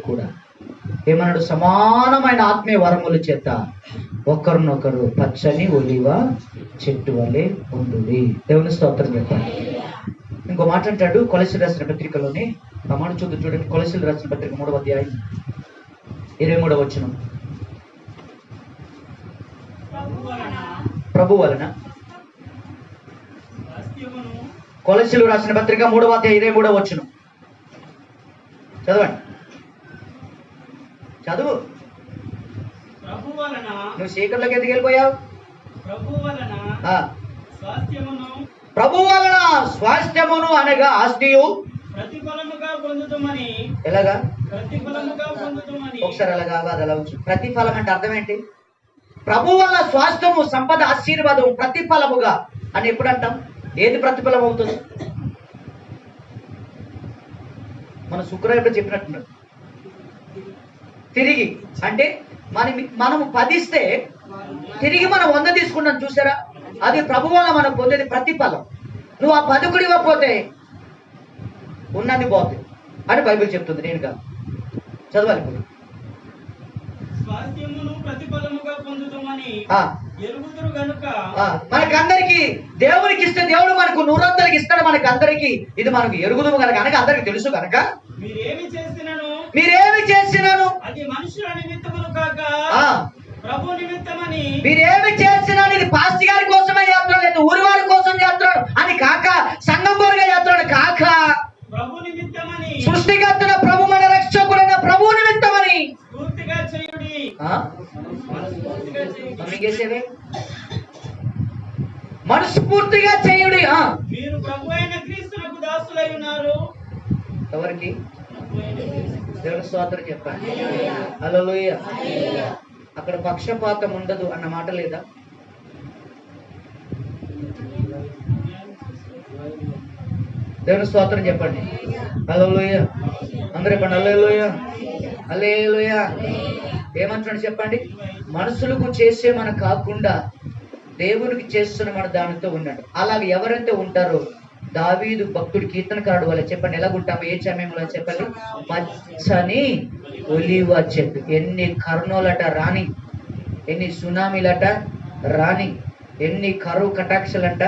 కూడా ఏమన్నాడు? సమానమైన ఆత్మీయ వరముల చేత ఒకరినొకరు పచ్చని ఒలివ చెట్టు వల్లే ఉండుడి. దేవుని స్తోత్రం చెప్పండి. ఇంకో మాట అంటాడు కొలస్సీయులకు రాసిన పత్రికలోని, ఆ మాట చూడండి. కొలస్సీయులకు రాసిన పత్రిక 3వ అధ్యాయం 23వ వచనం. ప్రభు వలన, కొలస్సీయులకు రాసిన పత్రిక 3వ అధ్యాయం 23వ వచనం చదవండి. చదువు. నువ్వు శేఖర్లోకి ఎందుకు వెళ్ళిపోయావు? ప్రభు వలన స్వాస్థ్యమును అనగా ఆస్తియు ప్రతిఫలముగా పొందుతామని. ఎలాగా? ప్రతిఫలముగా పొందుతామని. ఒకసారి అలాగా అది అలా ఉంచు. ప్రతిఫలం అంటే అర్థం ఏంటి? ప్రభు వల్ల స్వాస్థ్యము, సంపద, ఆశీర్వాదం ప్రతిఫలముగా అని ఎప్పుడు అంటాం? ఏది ప్రతిఫలం అవుతుంది? మన శుక్రవారం చెప్పినట్టున్నాడు. తిరిగి అంటే మనము 10 ఇస్తే తిరిగి మనం 100 తీసుకున్నాం చూసారా? అది ప్రభు వల్ల మనం పొందేది ప్రతిఫలం. నువ్వు ఆ 10 కూడా ఇవ్వకపోతే ఉన్నది పోతుంది అని బైబిల్ చెప్తుంది. నేను కాదు, చదవాలి ఇప్పుడు. మనకందరికి దేవునికి ఇస్తే దేవుడు మనకు 100 ఇస్తాడు. మనకి అందరికి ఇది మనకు ఎరుగుదుము కనుక అందరికి తెలుసు కనుక మీరేమి చేసినాను అది మనుషుల నిమిత్తమును కాక ప్రభు నిమిత్తమని. మీరేమి చేసినాను ఇది పాస్టి గారి కోసమే చేస్తున్నాడు, లేదు ఊరి వారి కోసం చేస్తున్నాడు అని కాక, సంఘం కోరిగా చేస్తున్నాడు కాక, ప్రభు నిమిత్తమని, సృష్టికర్తన ప్రభు మన రక్షకుడైన ప్రభు నిమిత్తమని పూర్తిగా చేయుడి. మనస్ఫూర్తిగా చేయుడి. మీరు ప్రభు అయిన క్రీస్తునకు దాసులై ఉన్నారు. ఎవరికి? దేవుని స్తోత్రం చెప్పండి. హల్లెలూయా. అక్కడ పక్షపాతం ఉండదు అన్న మాట లేదా? దేవుని స్తోత్రం చెప్పండి. హల్లెలూయా. అందరూ చెప్పండి హల్లెలూయా, హల్లెలూయా. ఏమంటున్నాడు చెప్పండి? మనుషులకు చేసే మన కాకుండా దేవునికి చేస్తున్న మన దానితో ఉన్నాడు. అలాగే ఎవరైతే ఉంటారో దావీదు భక్తుడు కీర్తనకారుడు వల్ల చెప్పండి ఎలాగుంటాము? ఏ సమయంలో చెప్పండి? పచ్చని ఒలివ చెట్టు. ఎన్ని కర్నూలట రాని, ఎన్ని సునామీలట రాని, ఎన్ని కరువు కటాక్షలంట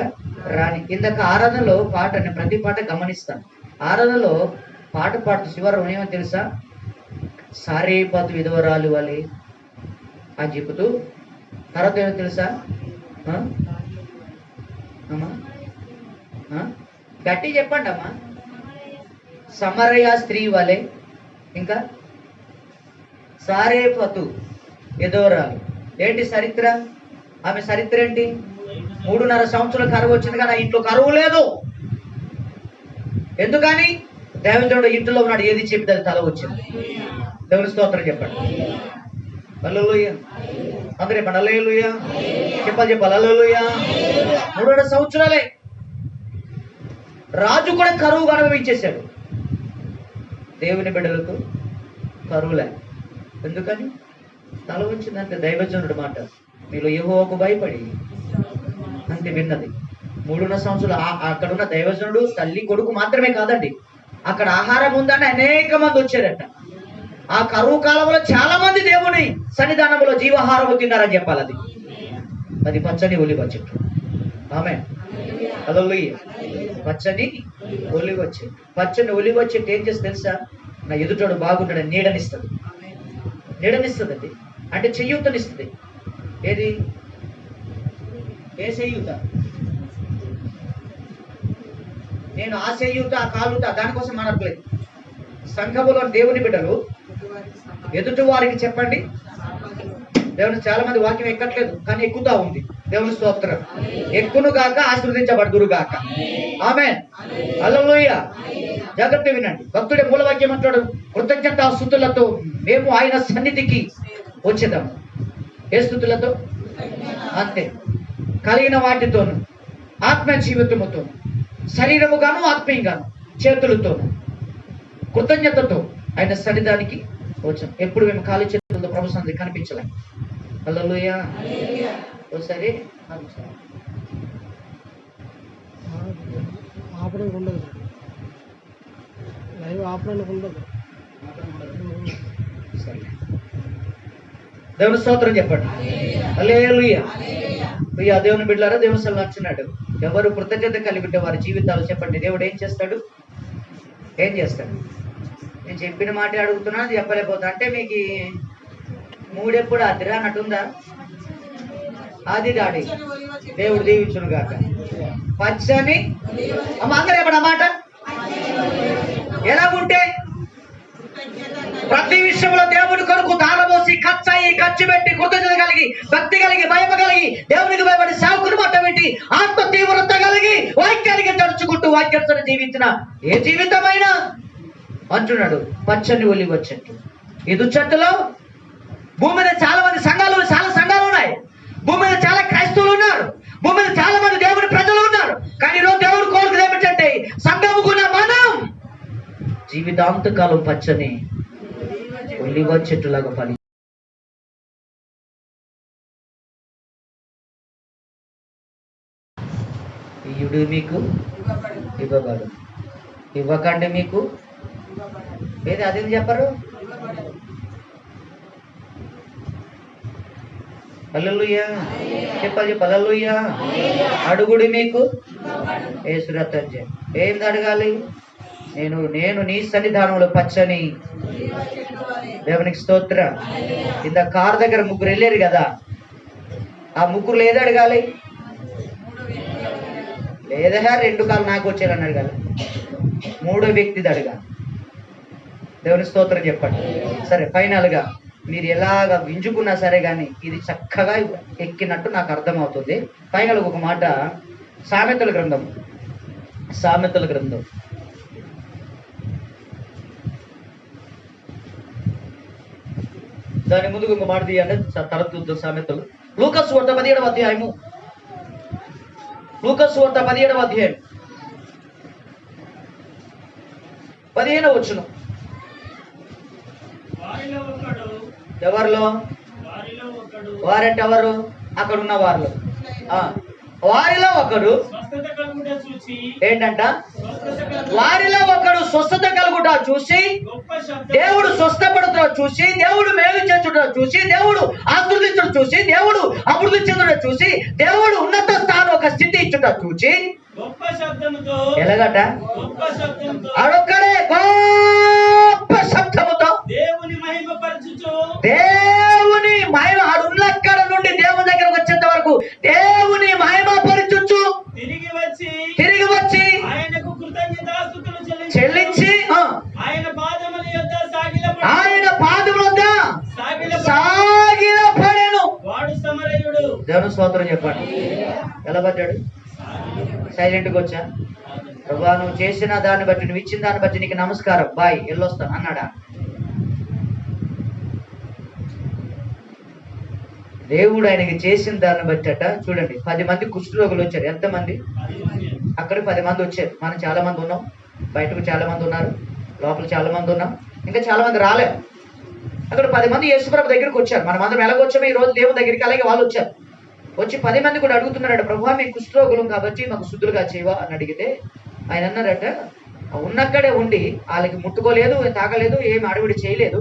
రాని. ఇందాక ఆరాధనలో పాట, నేను ప్రతి పాట గమనిస్తాను. ఆరాధనలో పాట పాడుతూ శివరం ఏమో తెలుసా? సారేపాతు విధవరాలు వలె అని చెబుతూ తర్వాత ఏమో తెలుసా? అమ్మా గట్టి చెప్పండి అమ్మా. సమరయ స్త్రీ వలె, ఇంకా సారేపతు విధవరాలు. ఏంటి చరిత్ర? ఆమె చరిత్ర ఏంటి? 3.5 సంవత్సరాల కరువు వచ్చింది కానీ ఇంట్లో కరువు లేదు. ఎందుకని? దేవుడు ఇంట్లో ఉన్నాడు, ఏది చెప్తే అది తల వచ్చింది. దేవుని స్తోత్రం చెప్పండి. హల్లెలూయా. అందరూ చెప్పండి హల్లెలూయా. చెప్పాలి హల్లెలూయా. 3.5 సంవత్సరాలే. రాజు కూడా కరువు అనుభవించేశాడు. దేవుని బిడ్డలకు కరువులే. ఎందుకని? తల వచ్చిందంటే దైవజనుడు మాట, మీరు యెహోవాకు భయపడి అంతే విన్నది. 3.5 సంవత్సరాలు అక్కడున్న దైవజనుడు తల్లి కొడుకు మాత్రమే కాదండి, అక్కడ ఆహారం ఉందని అనేక మంది వచ్చారట. ఆ కరువు కాలంలో చాలా మంది దేవుని సన్నిధానంలో జీవాహారము తిన్నారని చెప్పాలి. అది పచ్చని ఒలివ చెట్టు. ఆమేన్. హల్లెలూయా. పచ్చని ఒలివ చెట్టు. పచ్చని ఒలివ చెట్టు ఏం చేస్తే తెలుసా? నా ఎదుటోడు బాగుంటాడు, నీడనిస్తుంది. నీడనిస్తుందండి అంటే చెయ్యూతనిస్తుంది. ఏది? ఏ చెయ్యూత? నేను ఆ చెయ్యూత ఆ కాలుత దానికోసం అనట్లేదు. సంఘములో దేవుని బిడ్డలు ఎదుటి వారికి చెప్పండి. దేవుని చాలా మంది వాక్యం ఎక్కట్లేదు కానీ ఎక్కుతా ఉంది. దేవుని స్తోత్రం. ఎక్కును గాక, ఆశీర్వదించబడుదురు గాక. ఆమేన్. హల్లెలూయా. జాగ్రత్త వినండి. భక్తుడే మూలవాక్యం అంటాడు, కృతజ్ఞతా స్తుతులతో మేము ఆయన సన్నిధికి వచ్చేదాము. ఏ స్తుతులతో? అంతే. కలిగిన వాటితోను ఆత్మ జీవితముతో, శరీరముగాను ఆత్మీయంగాను, చేతులతోను కృతజ్ఞతతో ఆయన సన్నిధానికి వచ్చాం. ఎప్పుడు మేము ఖాళీ చేతులతో ప్రభు సన్నిధి కనిపించలేం. హల్లెలూయా. ఒకసారి ఆపడానికి ఉండదు, లైవ్ ఆపడానికి ఉండదు. సరే, దేవుని స్తోత్రం చెప్పండి. హల్లెలూయా. ప్రియ దేవుని బిడ్డలారా, దేవుని సన్నిధిలో నచ్చున్నాడు. ఎవరు కృతజ్ఞత కలిగి ఉంటే వారి జీవితాలు చెప్పండి, దేవుడు ఏం చేస్తాడు? ఏం చేస్తాడు? నేను చెప్పిన మాట అడుగుతున్నా, చెప్పలేకపోతున్నా. అంటే మీకు మూడెప్పుడు అదిరా అన్నట్టుందా? అది డాడీ దేవుడు దీవించును గాక. పచ్చని అమ్మ అందరూ చెప్పండి అన్నమాట. ఎలాగుంటే ప్రతి విషయంలో దేవుని కొరకు దానమోసి ఖర్చు పెట్టి కృతజ్ఞత కలిగి, భక్తి కలిగి, భయం కలిగి, దేవునికి భయపడి సేవకుని మాట పెట్టి, ఆత్మ తీవ్రత కలిగి, వాక్యానికి తడుచుకుంటూ వాక్యాన్ని జీవించిన ఏ జీవితమైనా అంటున్నాడు పచ్చని ఒలివ చెట్టు. ఇది చెట్టులో భూమి మీద చాలా మంది సంఘాలు ఉన్నాయి. భూమి మీద చాలా క్రైస్తవులు ఉన్నారు. భూమి మీద చాలా మంది దేవుని ప్రజలు ఉన్నారు. కానీ ఈరోజు దేవుడు కోరుకునేది ఏమిటంటే సంఘముకున్న మనం జీవితాంతకాలం పచ్చని ఒలివ చెట్టులాగా పని. ఇయుడు మీకు ఇవ్వబడు, ఇవ్వకండి మీకు ఏది అదేం చెప్పరు. హల్లెలూయా చెప్పాలి. హల్లెలూయా. అడుగుడి మీకు యేసురత్నం. ఏంది అడగాలి? నేను నీ సన్నిధానంలో పచ్చని దేవునికి స్తోత్ర. ఇంత కారు దగ్గర ముగ్గురు వెళ్ళారు కదా, ఆ ముగ్గురు ఏది అడగాలి? లేదా రెండు కాళ్ళు నాకు వచ్చేయాలని అడగాలి. మూడో వ్యక్తిది అడగాలి. దేవుని స్తోత్రం చెప్పండి. సరే, ఫైనల్ గా మీరు ఎలాగ వింజుకున్నా సరే కానీ ఇది చక్కగా ఎక్కినట్టు నాకు అర్థమవుతుంది. ఫైనల్ ఒక మాట, సామెతల గ్రంథం దాని ముందుకు ఒక మాట తీయండి, తర్వాత చూద్దాం. సామెతలు లూకాసు వార్త 17వ అధ్యాయము, లూకాసు వార్త 17వ అధ్యాయం 15వ వచనం. ఎవరిలో? వారంటే ఎవరు? అక్కడ ఉన్న వారిలో. వారిలో ఒకడు ఏంటంట? వారిలో ఒకడు స్వస్థత కలుగుట చూసి, దేవుడు స్వస్థపడుతున్న చూసి, దేవుడు మేలు చేస్తున్న చూసి, దేవుడు ఆశీర్వదించడం చూసి, దేవుడు అభివృద్ధి చెందడం చూసి, దేవుడు ఉన్నత స్థానం ఒక స్థితి ఇచ్చుట చూసి ఎలాగట? అడొక్కడే గొప్ప శబ్దముతో దేవుని మహిమ ఆడున్నక్కడ నుండి దేవుని దగ్గరకు వచ్చేంత వరకు దేవుని మహిమ పరచుచు తిరిగి వచ్చి ఆయనకు కృతజ్ఞతాస్తుతులు చెల్లించి ఆయన పాదముల యొద్ద సాగిలపడెను. వాడు సమరయుడు. దేవుని స్తోత్రం చెప్పండి. ఎలా పడ్డాడు? సైలెంట్గా వచ్చా? ప్రభా, నువ్వు చేసిన దాన్ని బట్టి, నువ్వు ఇచ్చిన దాన్ని బట్టి నీకు నమస్కారం, బాయ్, వెళ్ళొస్తాను అన్నాడా? దేవుడు ఆయనకి చేసిన దాన్ని బట్టట చూడండి. 10 మంది కుష్ఠరోగులు వచ్చారు. ఎంతమంది? అక్కడ 10 మంది వచ్చారు. మనం చాలా మంది ఉన్నాం, బయటకు చాలా మంది ఉన్నారు, లోపల చాలా మంది ఉన్నాం, ఇంకా చాలా మంది రాలేదు. అక్కడ 10 మంది యేసుప్రభు దగ్గరికి వచ్చారు. మనం అందరం ఎలాగొచ్చామో ఈ రోజు దేవుని దగ్గరికి, అలాగే వాళ్ళు వచ్చారు. వచ్చి 10 మంది కూడా అడుగుతున్నారట, ప్రభు మేము కుష్ఠరోగులం కాబట్టి మాకు శుద్ధులుగా చేయవా అని అడిగితే ఆయన అన్నారట, ఉన్నక్కడే ఉండి వాళ్ళకి ముట్టుకోలేదు, తాగలేదు, ఏమి అడవిడి చేయలేదు.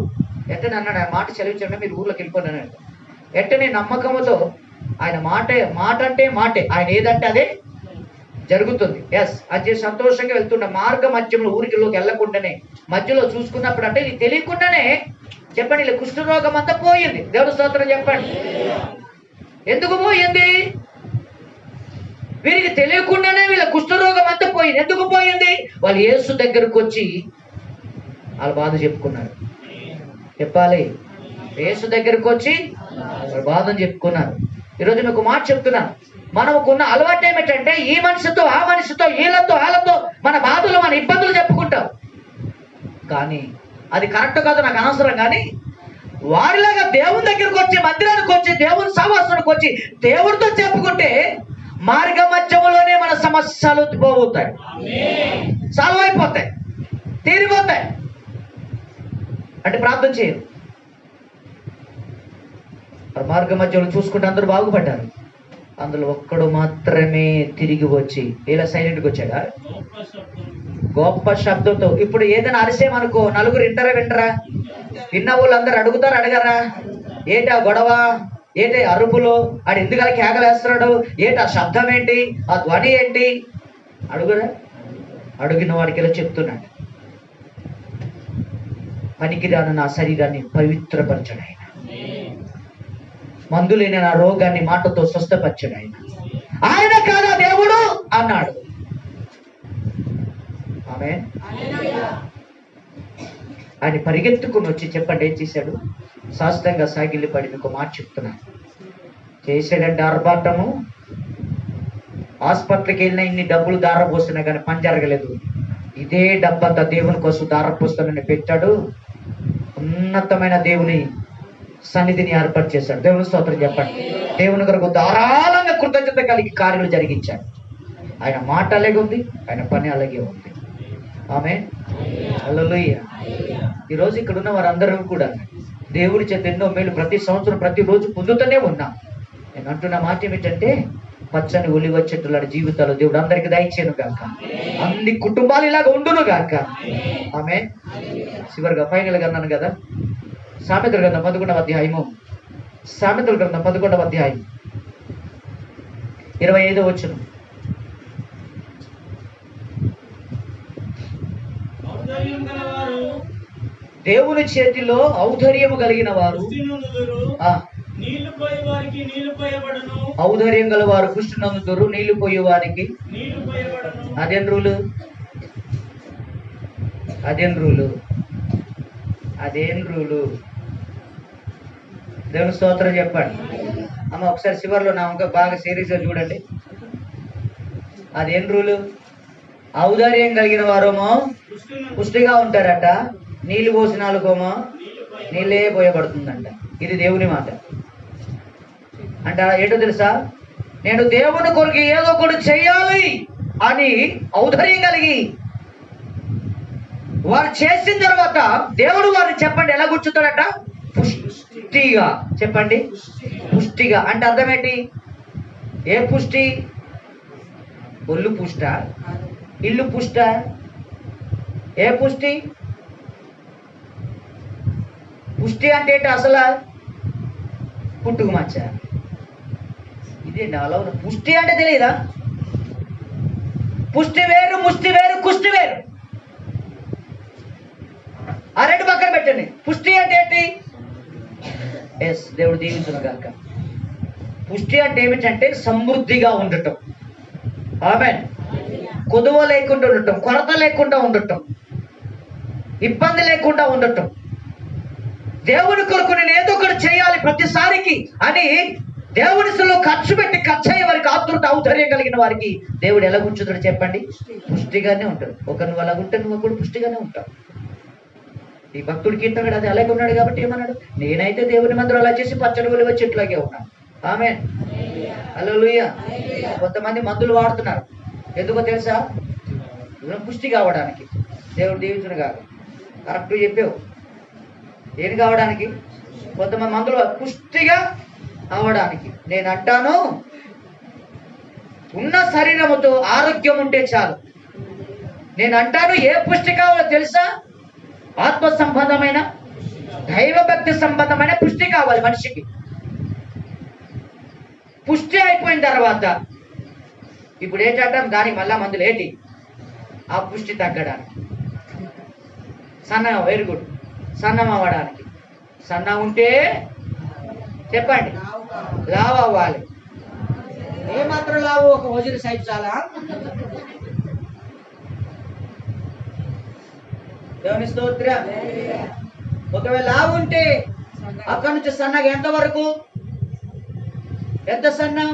ఎట్టని అన్నాడు, ఆ మాట చదివించండి, మీరు ఊర్లోకి వెళ్ళిపోండి అన్నాడు. ఎట్టని నమ్మకముతో ఆయన మాట అంటే మాటే, ఆయన ఏదంటే అదే జరుగుతుంది. ఎస్, అది సంతోషంగా వెళ్తున్న మార్గ మధ్యంలో ఊరికిలోకి వెళ్ళకుండానే మధ్యలో చూసుకున్నప్పుడు అంటే ఇది తెలియకుండానే చెప్పండి, ఇలా కుష్ఠరోగం అంతా పోయింది. దేవుని స్తోత్రం చెప్పండి. ఎందుకు పోయింది? వీరికి తెలియకుండానే వీళ్ళ కుష్ఠరోగం అంతా పోయింది. ఎందుకు పోయింది? వాళ్ళు యేసు దగ్గరకు వచ్చి వాళ్ళ బాధ చెప్పుకున్నారు. చెప్పాలి, యేసు దగ్గరకు వచ్చి వాళ్ళ బాధను చెప్పుకున్నారు. ఈరోజు మీకు మాట చెప్తున్నాను, మనకున్న అలవాటు ఏమిటంటే ఈ మనిషితో ఆ మనిషితో, వీళ్ళతో వాళ్ళతో మన బాధలు, మన ఇబ్బందులు చెప్పుకుంటాం. కానీ అది కరెక్ట్ కాదు, నాకు అనవసరం. కానీ వారిలాగా దేవుని దగ్గరకు వచ్చి, మందిరానికి వచ్చి, దేవుని సహవాసానికి వచ్చి దేవుడితో చెప్పుకుంటే మార్గ మధ్యములోనే మన సమస్యలు పోతాయి, సాల్వ్ అయిపోతాయి, తీరిపోతాయి. అంటే ప్రార్థన చేయరు. మార్గ మధ్యలో చూసుకుంటే అందరూ బాగుపడ్డారు. అందులో ఒక్కడు మాత్రమే తిరిగి వచ్చి ఇలా సైలెంట్గా వచ్చాడా? గొప్ప శబ్దంతో. ఇప్పుడు ఏదైనా అరిసేమనుకో నలుగురు వింటరా? విన్న వాళ్ళందరూ అడుగుతారు, అడగరా? ఏంటి ఆ గొడవ, ఏంటి అరుపులు, ఆడు ఎందుకలా కేకలేస్తున్నాడు, ఏంటి ఆ శబ్దం ఏంటి, ఆ ధ్వని ఏంటి? అడుగురా? అడిగిన వాడికి ఇలా చెప్తున్నాడు, పనికిరాను నా శరీరాన్ని పవిత్రపరచడు ఆయన, మందులేని నా రోగాన్ని మాటతో స్వస్థపరచడు ఆయన. ఆయన కాదా దేవుడు అన్నాడు. ఆమేన్. ఆయన పరిగెత్తుకుని వచ్చి చెప్పండి ఏం చేశాడు? శాస్త్రంగా సాగిల్లిపడి మీకు మాట చెప్తున్నాను. చేశాడంటే ఆర్భాటము. ఆసుపత్రికి వెళ్ళినా ఇన్ని డబ్బులు దారపోస్తున్నా కానీ పని జరగలేదు. ఇదే డబ్బంతా దేవుని కోసం దారపోస్తానని పెట్టాడు. ఉన్నతమైన దేవుని సన్నిధిని ఏర్పాటు చేశాడు. దేవుని స్తోత్రం చెప్పండి. దేవుని కొరకు ధారాళంగా కృతజ్ఞత కలిగి కార్యాలు జరిగించాడు. ఆయన మాట అలాగే ఉంది, ఆయన పని అలాగే ఉంది. ఆమేన్. హల్లెలూయా. ఈరోజు ఇక్కడ ఉన్న వారందరూ కూడా దేవుడి చేత ఎన్నో మేలు ప్రతి సంవత్సరం ప్రతిరోజు పొందుతూనే ఉన్నాం. నేను అంటున్న మాట ఏమిటంటే, పచ్చని ఒలివ చెట్టులాంటి జీవితాలు దేవుడు అందరికి దయచేయను గాక, అన్ని కుటుంబాలు ఇలాగ ఉండును గాక. ఆమేన్. చివరిగా ఫైనల్ గా అన్నాను కదా, సామెతల గ్రంథం 11వ అధ్యాయము, సామెతల గ్రంథం 11వ అధ్యాయం 25వ వచనం. దేవుని చేతిలో ఔదార్యము కలిగిన వారు, ఔదార్యం గల వారు పుష్టి నందుదురు, నీళ్లు పోయే వారికి. అదేం రూలు? అదేం రూలు? అదేం రూలు? దేవుని స్తోత్రం చెప్పండి. అమ్మ ఒకసారి చివరిలో నా ఇంకా బాగా సీరియస్గా చూడండి. అదేం రూలు? ఔదార్యం కలిగిన వారేమో పుష్టిగా ఉంటారట, నీళ్లు పోసిన వాళ్ళకేమో నీళ్ళే పోయబడుతుందంట. ఇది దేవుని మాట. అంటే ఏంటో తెలుసా, నేను దేవుని కొరకు ఏదో ఒకటి చెయ్యాలి అని ఔదార్యం కలిగి వారు చేసిన తర్వాత దేవుడు వారిని చెప్పండి ఎలా కూర్చుతాడట? పుష్టిగా. చెప్పండి, పుష్టిగా. అంటే అర్థం ఏంటి? ఏ పుష్టి? ఒళ్ళు పుష్ట, ఇల్లు పుష్ట? ఏ పుష్టి? పుష్టి అంటే ఏంటి అసలు? పుట్టుకు మచ్చ. ఇదే నాలో పుష్టి అంటే తెలియదా? పుష్టి వేరు, ముష్టి వేరు, కుష్టి వేరు. ఆ రెండు పక్కన పెట్టండి. పుష్టి అంటే ఏంటి? ఎస్, దేవుడు దీవించును గాక. పుష్టి అంటే ఏమిటంటే సమృద్ధిగా ఉండటం. ఆమేన్. కొదువ లేకుండా ఉండటం, కొరత లేకుండా ఉండటం, ఇబ్బంది లేకుండా ఉండటం. దేవుని కొరకు నేను ఏదో ఒకటి చేయాలి ప్రతిసారికి అని దేవునిలో ఖర్చు పెట్టి ఖర్చు అయ్యే వారికి ఆతృత ఔదార్యం కలిగిన వారికి దేవుడు ఎలా ఉంచుతాడు చెప్పండి? పుష్టిగానే ఉంటాడు. ఒక నువ్వు అలాగుంటే నువ్వు కూడా పుష్టిగానే ఉంటావు. ఈ భక్తుడికి ఇంటాడు, అది అలాగే ఉన్నాడు కాబట్టి ఏమన్నాడు? నేనైతే దేవుని మందిరం అలా చేసి పచ్చడి ఒలివ చెట్లాగే ఉన్నాను. ఆమేన్. హల్లెలూయా. కొంతమంది మందులు వాడుతున్నారు, ఎందుకో తెలుసా? పుష్టి కావడానికి. దేవుడు దీవించును కాదు. కరెక్ట్ చెప్పావు. ఏం కావడానికి? కొంతమంది మందులు పుష్టిగా అవడానికి. నేను అంటాను, ఉన్న శరీరముతో ఆరోగ్యం ఉంటే చాలు. నేను అంటాను, ఏ పుష్టి కావాలో తెలుసా? ఆత్మ సంబంధమైన, దైవభక్తి సంబంధమైన పుష్టి కావాలి మనిషికి. పుష్టి అయిపోయిన తర్వాత ఇప్పుడు ఏంటంటాం? దానికి మళ్ళా మందులు ఏంటి? ఆ పుష్టి తగ్గడానికి. సన్నం, వెరీ గుడ్. సన్నం అవ్వడానికి. సన్నం ఉంటే చెప్పండి, లావు అవ్వాలి. ఏమాత్రం లావు? ఒక వజురు సైజు చాలా. దేవుని స్తోత్రం. ఒకవేళ లావు ఉంటే అక్కడి నుంచి సన్నగా ఎంత వరకు? ఎంత సన్నం?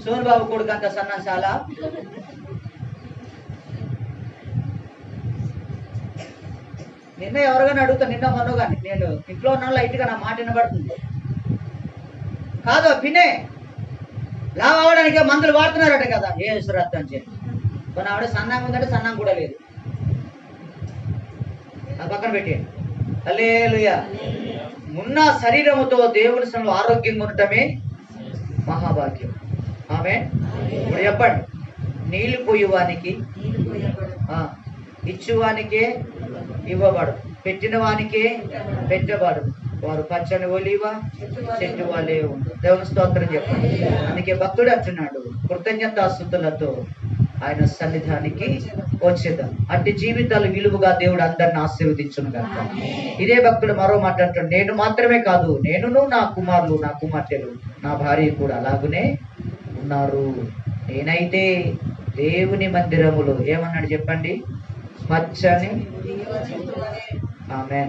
సోన్ బాబు కొడుకు అంత సన్నం చాలా. నిన్న ఎవరిగానే అడుగుతా, నిన్న మొన్న కానీ నేను ఇంట్లో ఉన్న లైట్గా నా మాట వినబడుతుంది. కాదు పిన్నే లావ్ అవ్వడానికి మందులు వాడుతున్నారట కదా, ఏ సురత్ అని చెప్పి. కొన్ని ఆవిడ సన్నంగా ఉందంటే సన్నం కూడా లేదు. అది పక్కన పెట్టి హల్లెలూయా. ఉన్న శరీరముతో దేవుని సన్నిధిలో ఆరోగ్యంగా ఉండటమే మహాభాగ్యం. ఆమె ఇప్పుడు చెప్పండి, నీళ్లు పోయేవానికి ఇచ్చువానికే ఇవ్వబడు, పెట్టిన వానికే పెట్టబడు, వారు పచ్చని ఒలివ చెట్టు వాళ్ళే ఉండరు. దేవుని స్తోత్రం చెప్పండి. అందుకే భక్తుడు అంటున్నాడు, కృతజ్ఞతాస్తుతులతో ఆయన సన్నిధానికి వచ్చేద్దాం. అట్టి జీవితాలు విలువగా దేవుడు అందరిని ఆశీర్వదించును కనుక. ఇదే భక్తుడు మరో మాట అంటాడు, నేను మాత్రమే కాదు, నేనును నా కుమారులు నా కుమార్తెలు నా భార్య కూడా అలాగునే ఉన్నారు. నేనైతే దేవుని మందిరములో ఏమన్నాడు చెప్పండి, పచ్చని ఆమె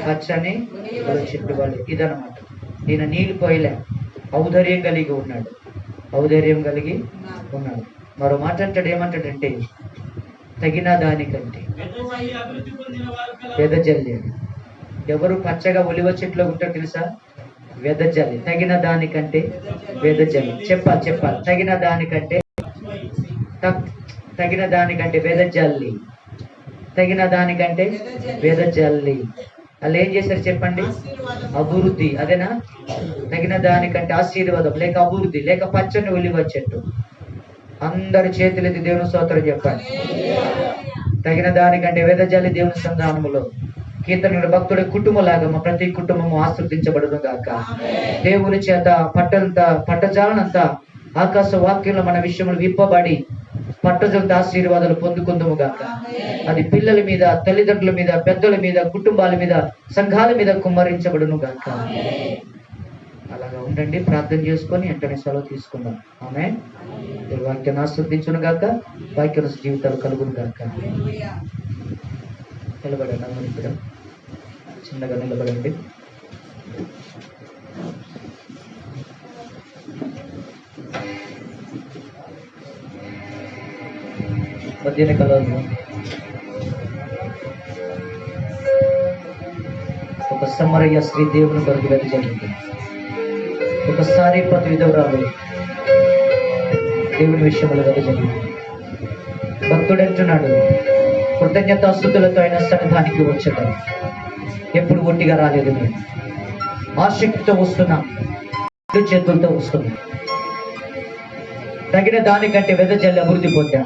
పచ్చని చెట్టుబడి. ఇదనమాట. ఈయన నీళ్ళు పోయలే, ఔదార్యం కలిగి ఉన్నాడు, ఔదార్యం కలిగి ఉన్నాడు. మరో మాట అంటాడు, ఏమంటాడంటే తగిన దానికంటే వెదజల్లి. ఎవరు పచ్చగా ఒలివ చెట్లు ఉంటారు తెలుసా? వెదజల్లి. తగిన దానికంటే వెదజల్లి. చెప్పాలి తగిన దానికంటే తగిన దానికంటే వెదజల్లి. తగిన దానికంటే వెదజల్లి. వాళ్ళు ఏం చేశారు చెప్పండి? అభివృద్ధి. అదేనా? తగిన దానికంటే ఆశీర్వాదం లేక అభివృద్ధి లేక పచ్చని ఒలివ చెట్టు. అందరి చేతులెత్తి దేవుని స్తోత్రం చెప్పండి. తగిన దానికంటే వెదజల్లి దేవుని సంధానములో. కీర్తన భక్తుడి కుటుంబంలాగా మా ప్రతి కుటుంబము ఆశీర్వదించబడును గాక. దేవుని చేత పట్టజాలనంత ఆకాశ వాక్యంలో మన విషయములు విప్పబడి పట్టజంత ఆశీర్వాదాలు పొందుకుందాము గాక. అది పిల్లల మీద, తల్లిదండ్రుల మీద, పెద్దల మీద, కుటుంబాల మీద, సంఘాల మీద కుమ్మరించబడును గాక. అలాగా ఉండండి. ప్రార్థన చేసుకొని వెంటనే సెలవు తీసుకుందాం. ఆమేన్. వాక్యాన్ని ఆస్వాదించును గాక. వాక్య జీవితాలు కలుగును గాక. నిలబడండి. అందరూ ఇక్కడ చిన్నగా నిలబడండి. మధ్యాహ్న కాలంలో ఒక సమరయ్య స్త్రీ దేవుని కొరకు వెదజల్లింది. ఒక సారీపతు విధవరాలు దేవుని విషయంలో వెదజల్లింది. భక్తుడు అంటున్నాడు, కృతజ్ఞతాస్తుతులతో ఆయన సన్నిధానికి వచ్చాడు. ఎప్పుడు ఒట్టిగా రాలేదు, నేను ఆసక్తితో వస్తున్నా, చేతులతో వస్తున్నా. తగిన దానికంటే వెదజల్లి అభివృద్ధి పొందా.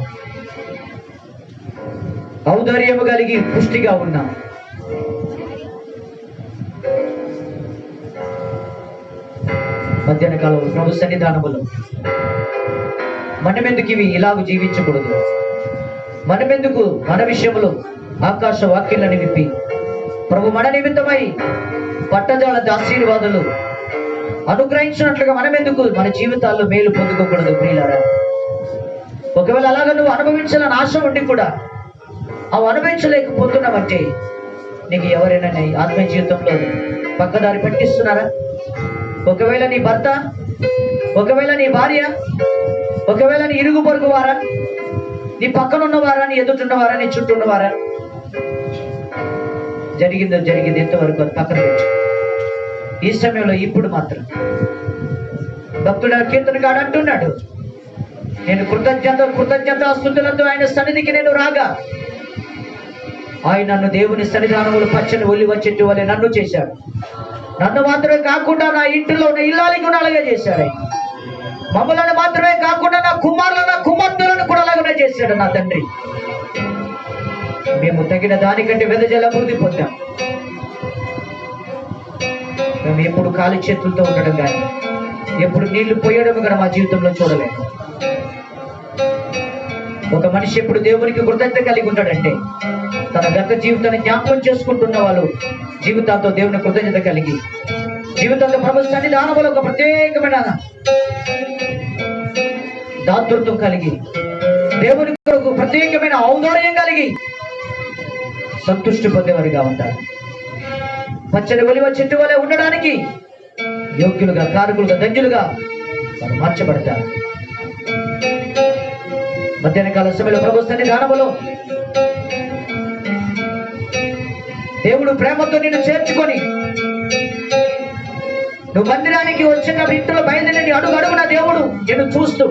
ఔదార్యము కలిగి పుష్టిగా ఉన్నా. మధ్యాహ్న కాలంలో ప్రభు సన్నిధానములో మనమెందుకు ఇవి ఇలాగ జీవించకూడదు? మనమెందుకు మన విషయంలో ఆకాశ వాక్యాలను విప్పి ప్రభు మన నిమిత్తమై పట్టజాల ఆశీర్వాదాలు అనుగ్రహించినట్లుగా మనమెందుకు మన జీవితాల్లో మేలు పొందుకోకూడదు? ప్రియులారా, ఒకవేళ అలాగ నువ్వు అనుభవించాలని ఆశ ఉండి కూడా అవి అనుభవించలేకపోతున్నావంటే నీకు ఎవరైనా ఆత్మీయ జీవితంలో పక్కదారి పట్టిస్తున్నారా? ఒకవేళ నీ భర్త, ఒకవేళ నీ భార్య, ఒకవేళ నీ ఇరుగు పొరుగు వారా, నీ పక్కనున్నవారా, నీ ఎదుటిన్నవారా, నీ చుట్టూ ఉన్నవారా? జరిగిందో జరిగింది, ఎంతవరకు అది పక్కన పెట్టు. ఈ సమయంలో ఇప్పుడు మాత్రం భక్తుడు కీర్తనగాడు అంటున్నాడు, నేను కృతజ్ఞతాస్తుతులతో ఆయన సన్నిధికి నేను రాగా ఆయన నన్ను దేవుని సన్నిధానములు పచ్చని ఒలివ చెట్టు వలె నన్ను చేశాడు. నన్ను మాత్రమే కాకుండా నా ఇంటిలో ఉన్న ఇల్లాలి కూడా అలాగే చేశాడు. ఆయన మమ్మల్ని మాత్రమే కాకుండా నా కుమారులను, నా కుమార్తెలను కూడా అలాగనే చేశాడు నా తండ్రి. మేము తగిన దానికంటే వెదజల అభివృద్ధి పొందాం. మేము ఎప్పుడు ఖాళీ చేతులతో ఉండడం కానీ, ఎప్పుడు నీళ్లు పోయడం కూడా మా జీవితంలో చూడలేము. ఒక మనిషి ఎప్పుడు దేవునికి కృతజ్ఞత కలిగి ఉంటాడంటే తన గత జీవితాన్ని జ్ఞాపకం చేసుకుంటున్న వాళ్ళు జీవితాంతో దేవుని కృతజ్ఞత కలిగి, జీవితంలో ప్రభు సన్నిధానంలో ఒక ప్రత్యేకమైన దాతృత్వం కలిగి, దేవుని కొరకు ప్రత్యేకమైన ఔదార్యం కలిగి సంతృష్టి పొందేవారిగా ఉంటారు. పచ్చని ఒలివ చెట్టు వలె ఉండడానికి యోగ్యులుగా, కారకులుగా, ధన్యులుగా వారు మార్చబడతారు. మధ్యాహ్న కాల సమయంలో ప్రభు సన్నిధానములో దేవుడు ప్రేమతో నిన్ను చేర్చుకొని నువ్వు మందిరానికి వచ్చిన ఇంట్లో బయలుదేరి అడుగు అడుగున దేవుడు నిన్ను చూస్తూ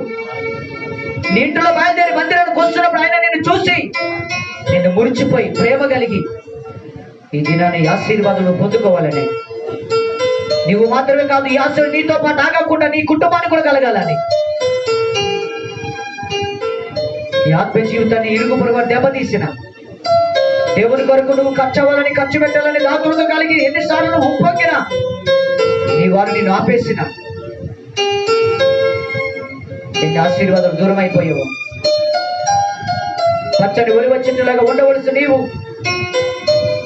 నీ ఇంట్లో బయలుదేరి మందిరానికి వస్తున్నప్పుడు ఆయన నిన్ను చూసి నిన్ను మురిచిపోయి ప్రేమ కలిగి ఈ దినాన్ని ఆశీర్వాదాలు పొందుకోవాలని, నీవు మాత్రమే కాదు ఈ ఆశీర్వాదం నీతో పాటు ఆగకుండా నీ కుటుంబానికి కూడా కలగాలని, నీ ఆత్మ జీవితాన్ని ఇరుగు పొరుగు దెబ్బతీసిన దేవుని కొరకు నువ్వు ఖర్చు అవ్వాలని, ఖర్చు పెట్టాలని దాతులతో కలిగి ఎన్నిసార్లు నువ్వు ఉప్పొంగినా నీ వారు నిన్ను ఆపేసిన ఎన్ని ఆశీర్వాదాలు దూరం అయిపోయావు. పచ్చని ఒలివ చెట్టులాగా ఉండవలసి నీవు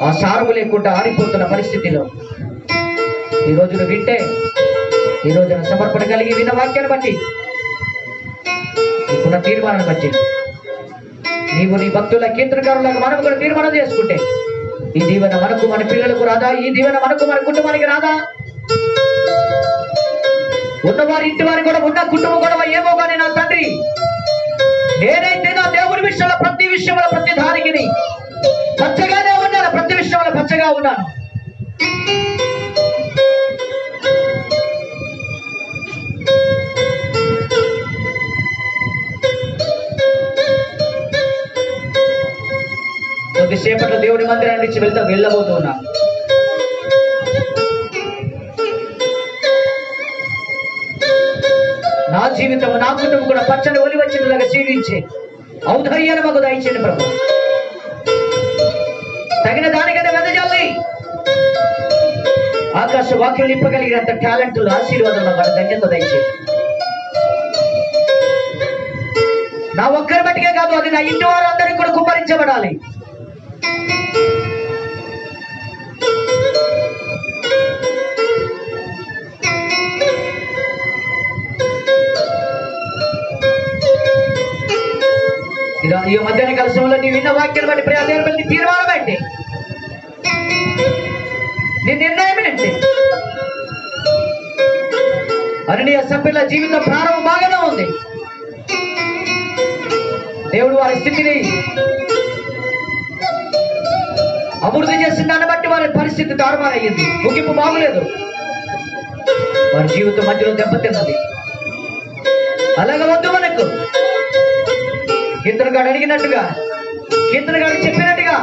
ఆ సారము లేకుండా ఆరిపోతున్న పరిస్థితిలో ఈ రోజును వింటే, ఈ రోజున సమర్పణ కలిగి విన్న వాక్యాన్ని బట్టి, నీకున్న తీర్మానాన్ని బట్టి నీవు నీ భక్తుల కీర్తనకారులకు మనం కూడా తీర్మానం చేసుకుంటే ఈ దీవెన మనకు మన పిల్లలకు రాదా? ఈ దీవెన మనకు మన కుటుంబానికి రాదా? ఉన్నవారి ఇంటి వారి కూడా ఉన్న కుటుంబం గొడవ ఏమో కానీ నా తండ్రి, నేనైతే నా దేవుని విషయంలో ప్రతి విషయంలో ప్రతి దానికి పచ్చగానే ఉన్నాను, ప్రతి విషయంలో పచ్చగా ఉన్నాను. కొద్దిసేపట్లో దేవుని మందిరాన్ని నుంచి వెళ్ళబోతున్నా. నా జీవితం నా కుటుంబం కూడా పచ్చని ఒలి వచ్చినలాగా జీవించే ఔదార్యాన్ని మాకు దయచేయండి ప్రభు. తగిన దానికన్నా వెదజల్లి ఆకాశ వాక్యం నింపగలిగినంత టాలెంట్లు ఆశీర్వాదాలు మన ధన్యత దయచేయండి. నా ఒక్కరి బట్టికే కాదు, అది నా ఇంటి వారు అందరికీ కూడా కుమ్మరించబడాలి. ఈ మధ్యాహ్న కలశంలో నీ విన్న వాక్యాన్ని బట్టి ప్రియాదేవుని తీర్మానం ఏంటి? నీ నిర్ణయం ఏంటి? అరణ్య సభ్యుల జీవితం ప్రారంభం బాగానే ఉంది. దేవుడు వారి స్థితిని అభివృద్ధి చేసిన దాన్ని బట్టి వారి పరిస్థితి తారుమారయ్యింది. ముగింపు బాగులేదు, వారి జీవితం మధ్యలో దెబ్బతిన్నది. అలాగ వద్దు మనకు. కీర్తనగాడు అడిగినట్టుగా, కీర్తనగాడు చెప్పినట్టుగా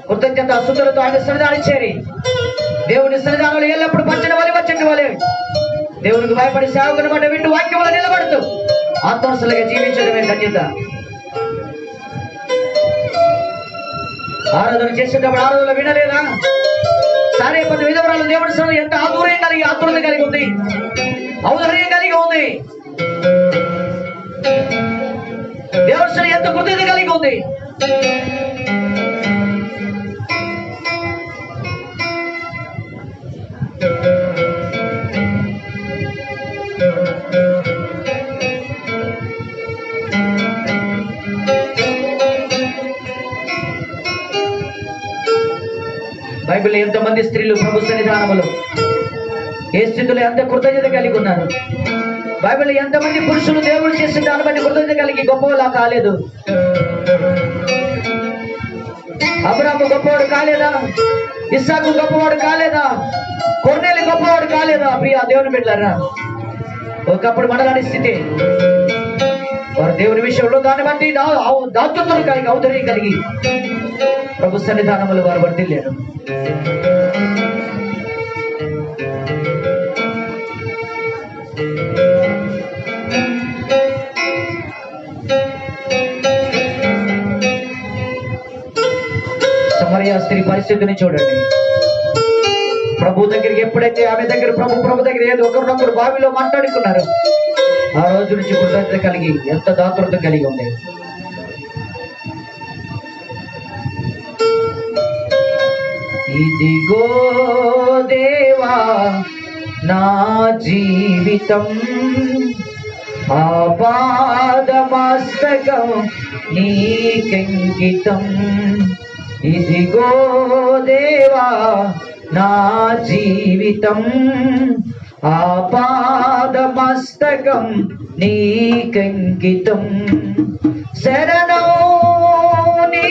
కృతజ్ఞత అశుద్ధులతో ఆయన సన్నిధానం చేరి దేవుని సన్నిధానంలో ఎల్లప్పుడు పచ్చని వలి వచ్చండి వలే దేవునికి భయపడి సేవకుని బట్టి వింటూ వాక్యంలో నిలబడుతూ ఆత్మహత్యలుగా జీవించడమే ధన్యత. ఆరాధన చేసేటప్పుడు ఆరాధనలో వినలేదా? సరే, పది విధవరాలు దేవుడి సన్నిధిలో ఎంత ఆతుర్యం కలిగి ఆతురత కలిగి ఉంది, ఔదార్యం కలిగి ఉంది, దేవుడి సన్నిధిలో ఎంత కృతజ్ఞత కలిగి ఉంది. బైబిల్లో ఎంతమంది స్త్రీలు ప్రభు సన్నిధానములో ఏ స్థితిలో ఎంత కృతజ్ఞత కలిగి ఉన్నారు. బైబిల్లో ఎంతమంది పురుషులు దేవుడు చేసిన దాన్ని బట్టి కృతజ్ఞత కలిగి గొప్పలా కాలేదు. అబ్రాము గొప్పవాడు కాలేదా? ఇస్సాకు గొప్పవాడు కాలేదా? కొర్నేలి గొప్పవాడు కాలేదా? ప్రియ దేవుని బిడ్డలారా, ఒకప్పుడు మనలాంటి స్థితి. వారు దేవుని విషయంలో దాన్ని బట్టి దాతృత్వం కలిగి ఔదార్యం కలిగి ప్రభు సన్నిధానములు వారు వర్ధిల్లారు. సమరయ స్త్రీ పరిస్థితిని చూడండి. ప్రభు దగ్గరికి ఎప్పుడైతే ఆమె దగ్గర ప్రభు దగ్గర ఏదో ఒకరినొకరు బావిలో మాట్లాడుకున్నారు, ఆ రోజు నుంచి కృతజ్ఞత కలిగి ఎంత దాతృత కలిగి ఉంది. ఇదిగో దేవా నా జీవితం ఆపాదమస్తకం నీకంకితం. ఇదిగో దేవా నా జీవితం ఆపాదమస్తకం నీకంకితం. శరణం నీ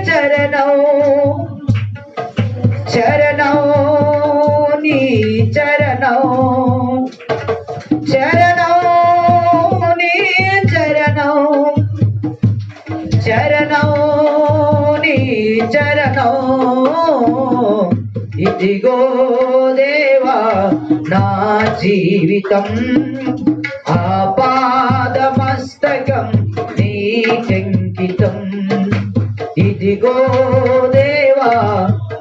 చరణం చరణం ఇదిగో దేవా నా జీవితం ఆపాదమస్తకం నీకంకితం ఇదిగో దేవా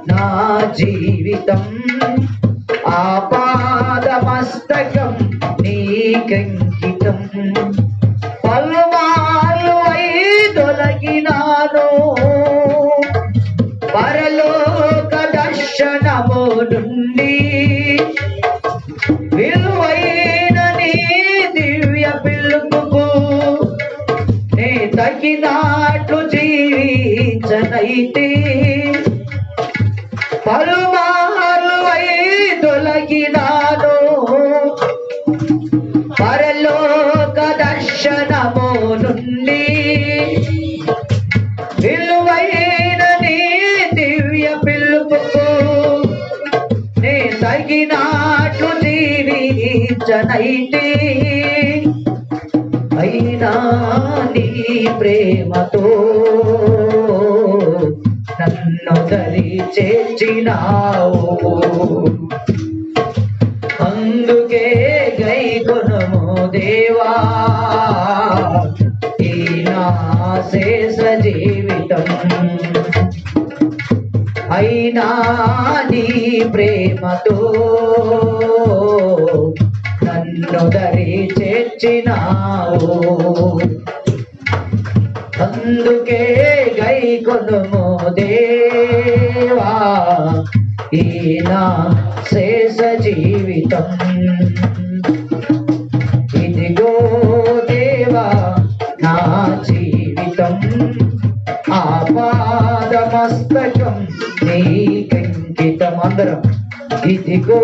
నా జీవితం ఆపాదమస్తకం నీకంకితం పలుమార్లు తొలగినాను పరలోక దర్శనము నుండి విలువైన నీ దివ్య పిలుపుకు నే తగినట్లు జీవించనైతే పలుమార్లు తొలగినాను పరలోక దర్శనము నుండి విలువైన నీ దివ్య పిలుపుకు నే తగినట్లు జీవించనైతే అయినా నీ ప్రేమతో నన్ను దరి చేర్చినావు అందుకే గైకొనుము దేవా ఈ నా శేష జీవితం అయినా నీ ప్రేమతో నన్ను దరి చేర్చినావు అందుకే గైకొనుము దేవా ఈ నా శేష జీవితం ఇదిగో దేవా నా జీవితం ఆపాదమస్తకం నీకంకితం అందరం ఇదిగో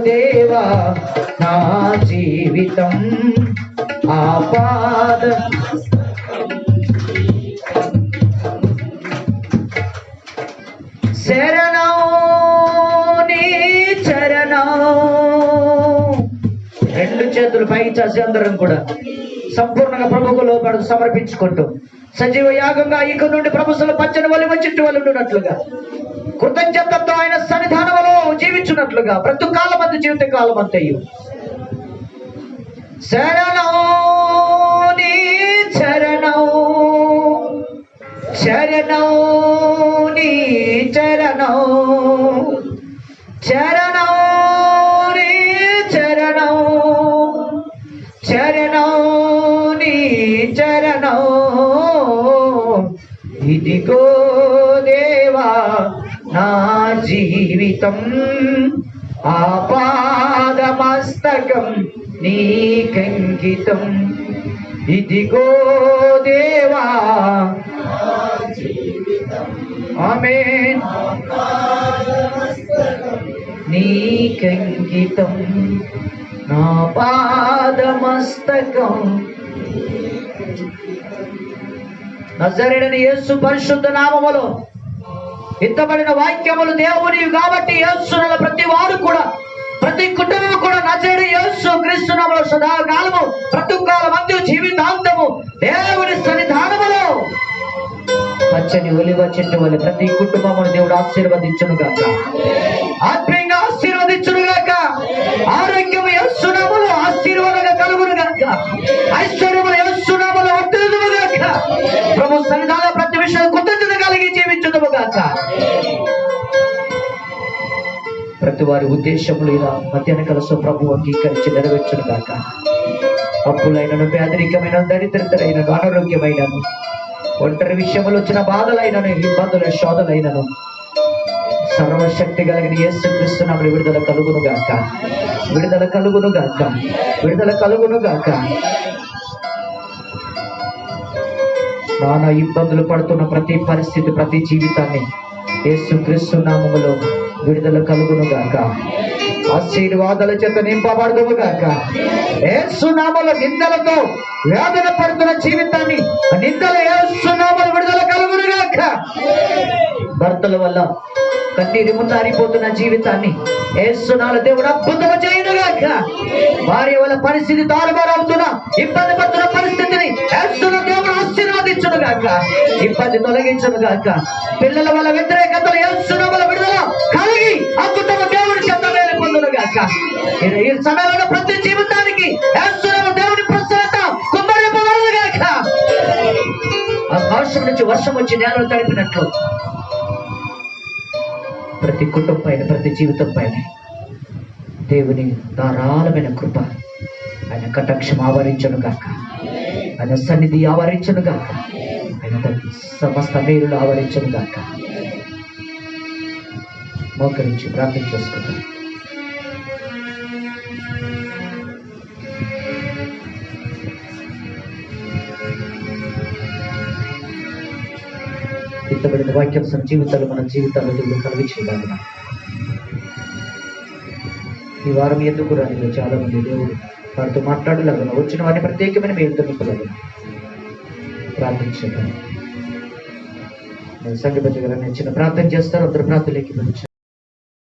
దేవా నా జీవితం ఆపాద శరణం నీ చరణం రెండు చేతులు పైకి చేసి అందరం కూడా సంపూర్ణంగా ప్రభువుకు లోపడు సమర్పించుకుంటూ సజీవ యాగంగా ఇక నుండి ప్రభుత్వం పచ్చని వలి చుట్టూ వాళ్ళు ఉండునట్లుగా కృతజ్ఞతతో ఆయన సన్నిధానంలో జీవించున్నట్లుగా ప్రతి కాలం అంత జీవిత కాలం అంతయు శరణం నీ చరణం శరణం నీ చరణం చరణం నీ చరణం చరణం నీ చరణం ఇదిగో దేవా నా జీవితం ఆపాదమస్తకం నీకంకితం ఇదిగో దేవా ఆమేన్ నీకంకితం నా పాదమస్తకం నజరేయుడైన యేసు పరిశుద్ధ నామములో ఎత్తబడిన వాక్యములు దేవునివి కాబట్టి యేసుల ప్రతి వారు కూడా ప్రతి కుటుంబం కూడా నజరేయుడైన యేసు క్రీస్తు నామములో సదాకాలము ప్రతికాలం అందు జీవితాంతము దేవుని సన్నిధానములో పచ్చని ఒలివ చెట్టు వల్ల ప్రతి కుటుంబమును దేవుడు ఆశీర్వదించును గాక ఆత్మీయంగా ఆశీర్వదించును గాక ఆరోగ్యము యేసు నామములో ఆశీర్వాదంగా కలుగును గాక ఐశ్వర్యము యేసు నామములో వర్ధిల్లును గాక ప్రభు సన్నిధానంలో ప్రతి విషయం కృతజ్ఞత కలిగి జీవించుదుము గాక ప్రతి వారి ఉద్దేశములు ఇలా మధ్యాహ్న కలస ప్రభు అంగీకరించి నెరవేర్చును గాక అప్పులైనను పేదరికమైన దరిద్రతలైనను అనారోగ్యమైనను ఒంటరి విషయములు వచ్చిన బాధలైనను ఇబ్బందుల శోధలైనను సర్వశక్తి కలిగిన యేసు క్రీస్తు నామములో విడుదల కలుగును గాక విడుదల కలుగును గాక విడుదల కలుగును గాక నానా ఇబ్బందులు పడుతున్న ప్రతి పరిస్థితి ప్రతి జీవితాన్ని యేసు క్రీస్తు నామములో విడుదల కలుగును గాక ఆశీర్వాదాల చేత నింపబడుదుము గాక యేసు నామములో నిందలతో వేదన పడుతున్న జీవితాన్ని నిందల యేసు నామములో విడుదల కలుగును గాక భర్తల వల్ల కన్నీరు మున్నారిపోతున్న జీవితాన్ని యేసునామములో దేవుడు అద్భుతం చేయనుగాక. భార్య వాళ్ళ పరిస్థితి తారుమారవుతున్న ఇబ్బంది పడుతున్న పరిస్థితిని యేసునామములో దేవుడు ఆశీర్వదించునుగాక, ఇబ్బంది తొలగించునుగాక. పిల్లల వల్ల వ్యతిరేకతలు యేసునామములో విడుదల కలిగి అద్భుతము దేవుడి చెంత మేలు పొందునుగాక. ఈ సమయంలో ప్రతి జీవితానికి యేసునామములో దేవుడి ప్రసన్నత కుమ్మరింపబడునుగాక. ఆకాశం నుంచి వర్షం వచ్చి నేలను తడిపినట్లు ప్రతి కుటుంబం పైన, ప్రతి జీవితం పైన దేవుని ధారాళమైన కృప, ఆయన కటాక్షం ఆవరించును గాక, ఆయన సన్నిధి ఆవరించును గాక, ఆయన సమస్త మేలులు ఆవరించును గాక. మోకరించి ప్రార్థన చేసుకుంటాం. ఇంతబడిన వాక్యం జీవితాలు మన జీవితాల్లో దేవుడు కలిగించగలన. ఈ వారం ఎందుకు రాని చాలా మంది దేవుడు వారితో మాట్లాడలేగన, వచ్చిన వారిని ప్రత్యేకమైన మేలుతో నింపలేగన ప్రార్థించగలను. సంఘ చిన్న ప్రార్థన చేస్తారు, అందరూ ప్రార్థనలోకి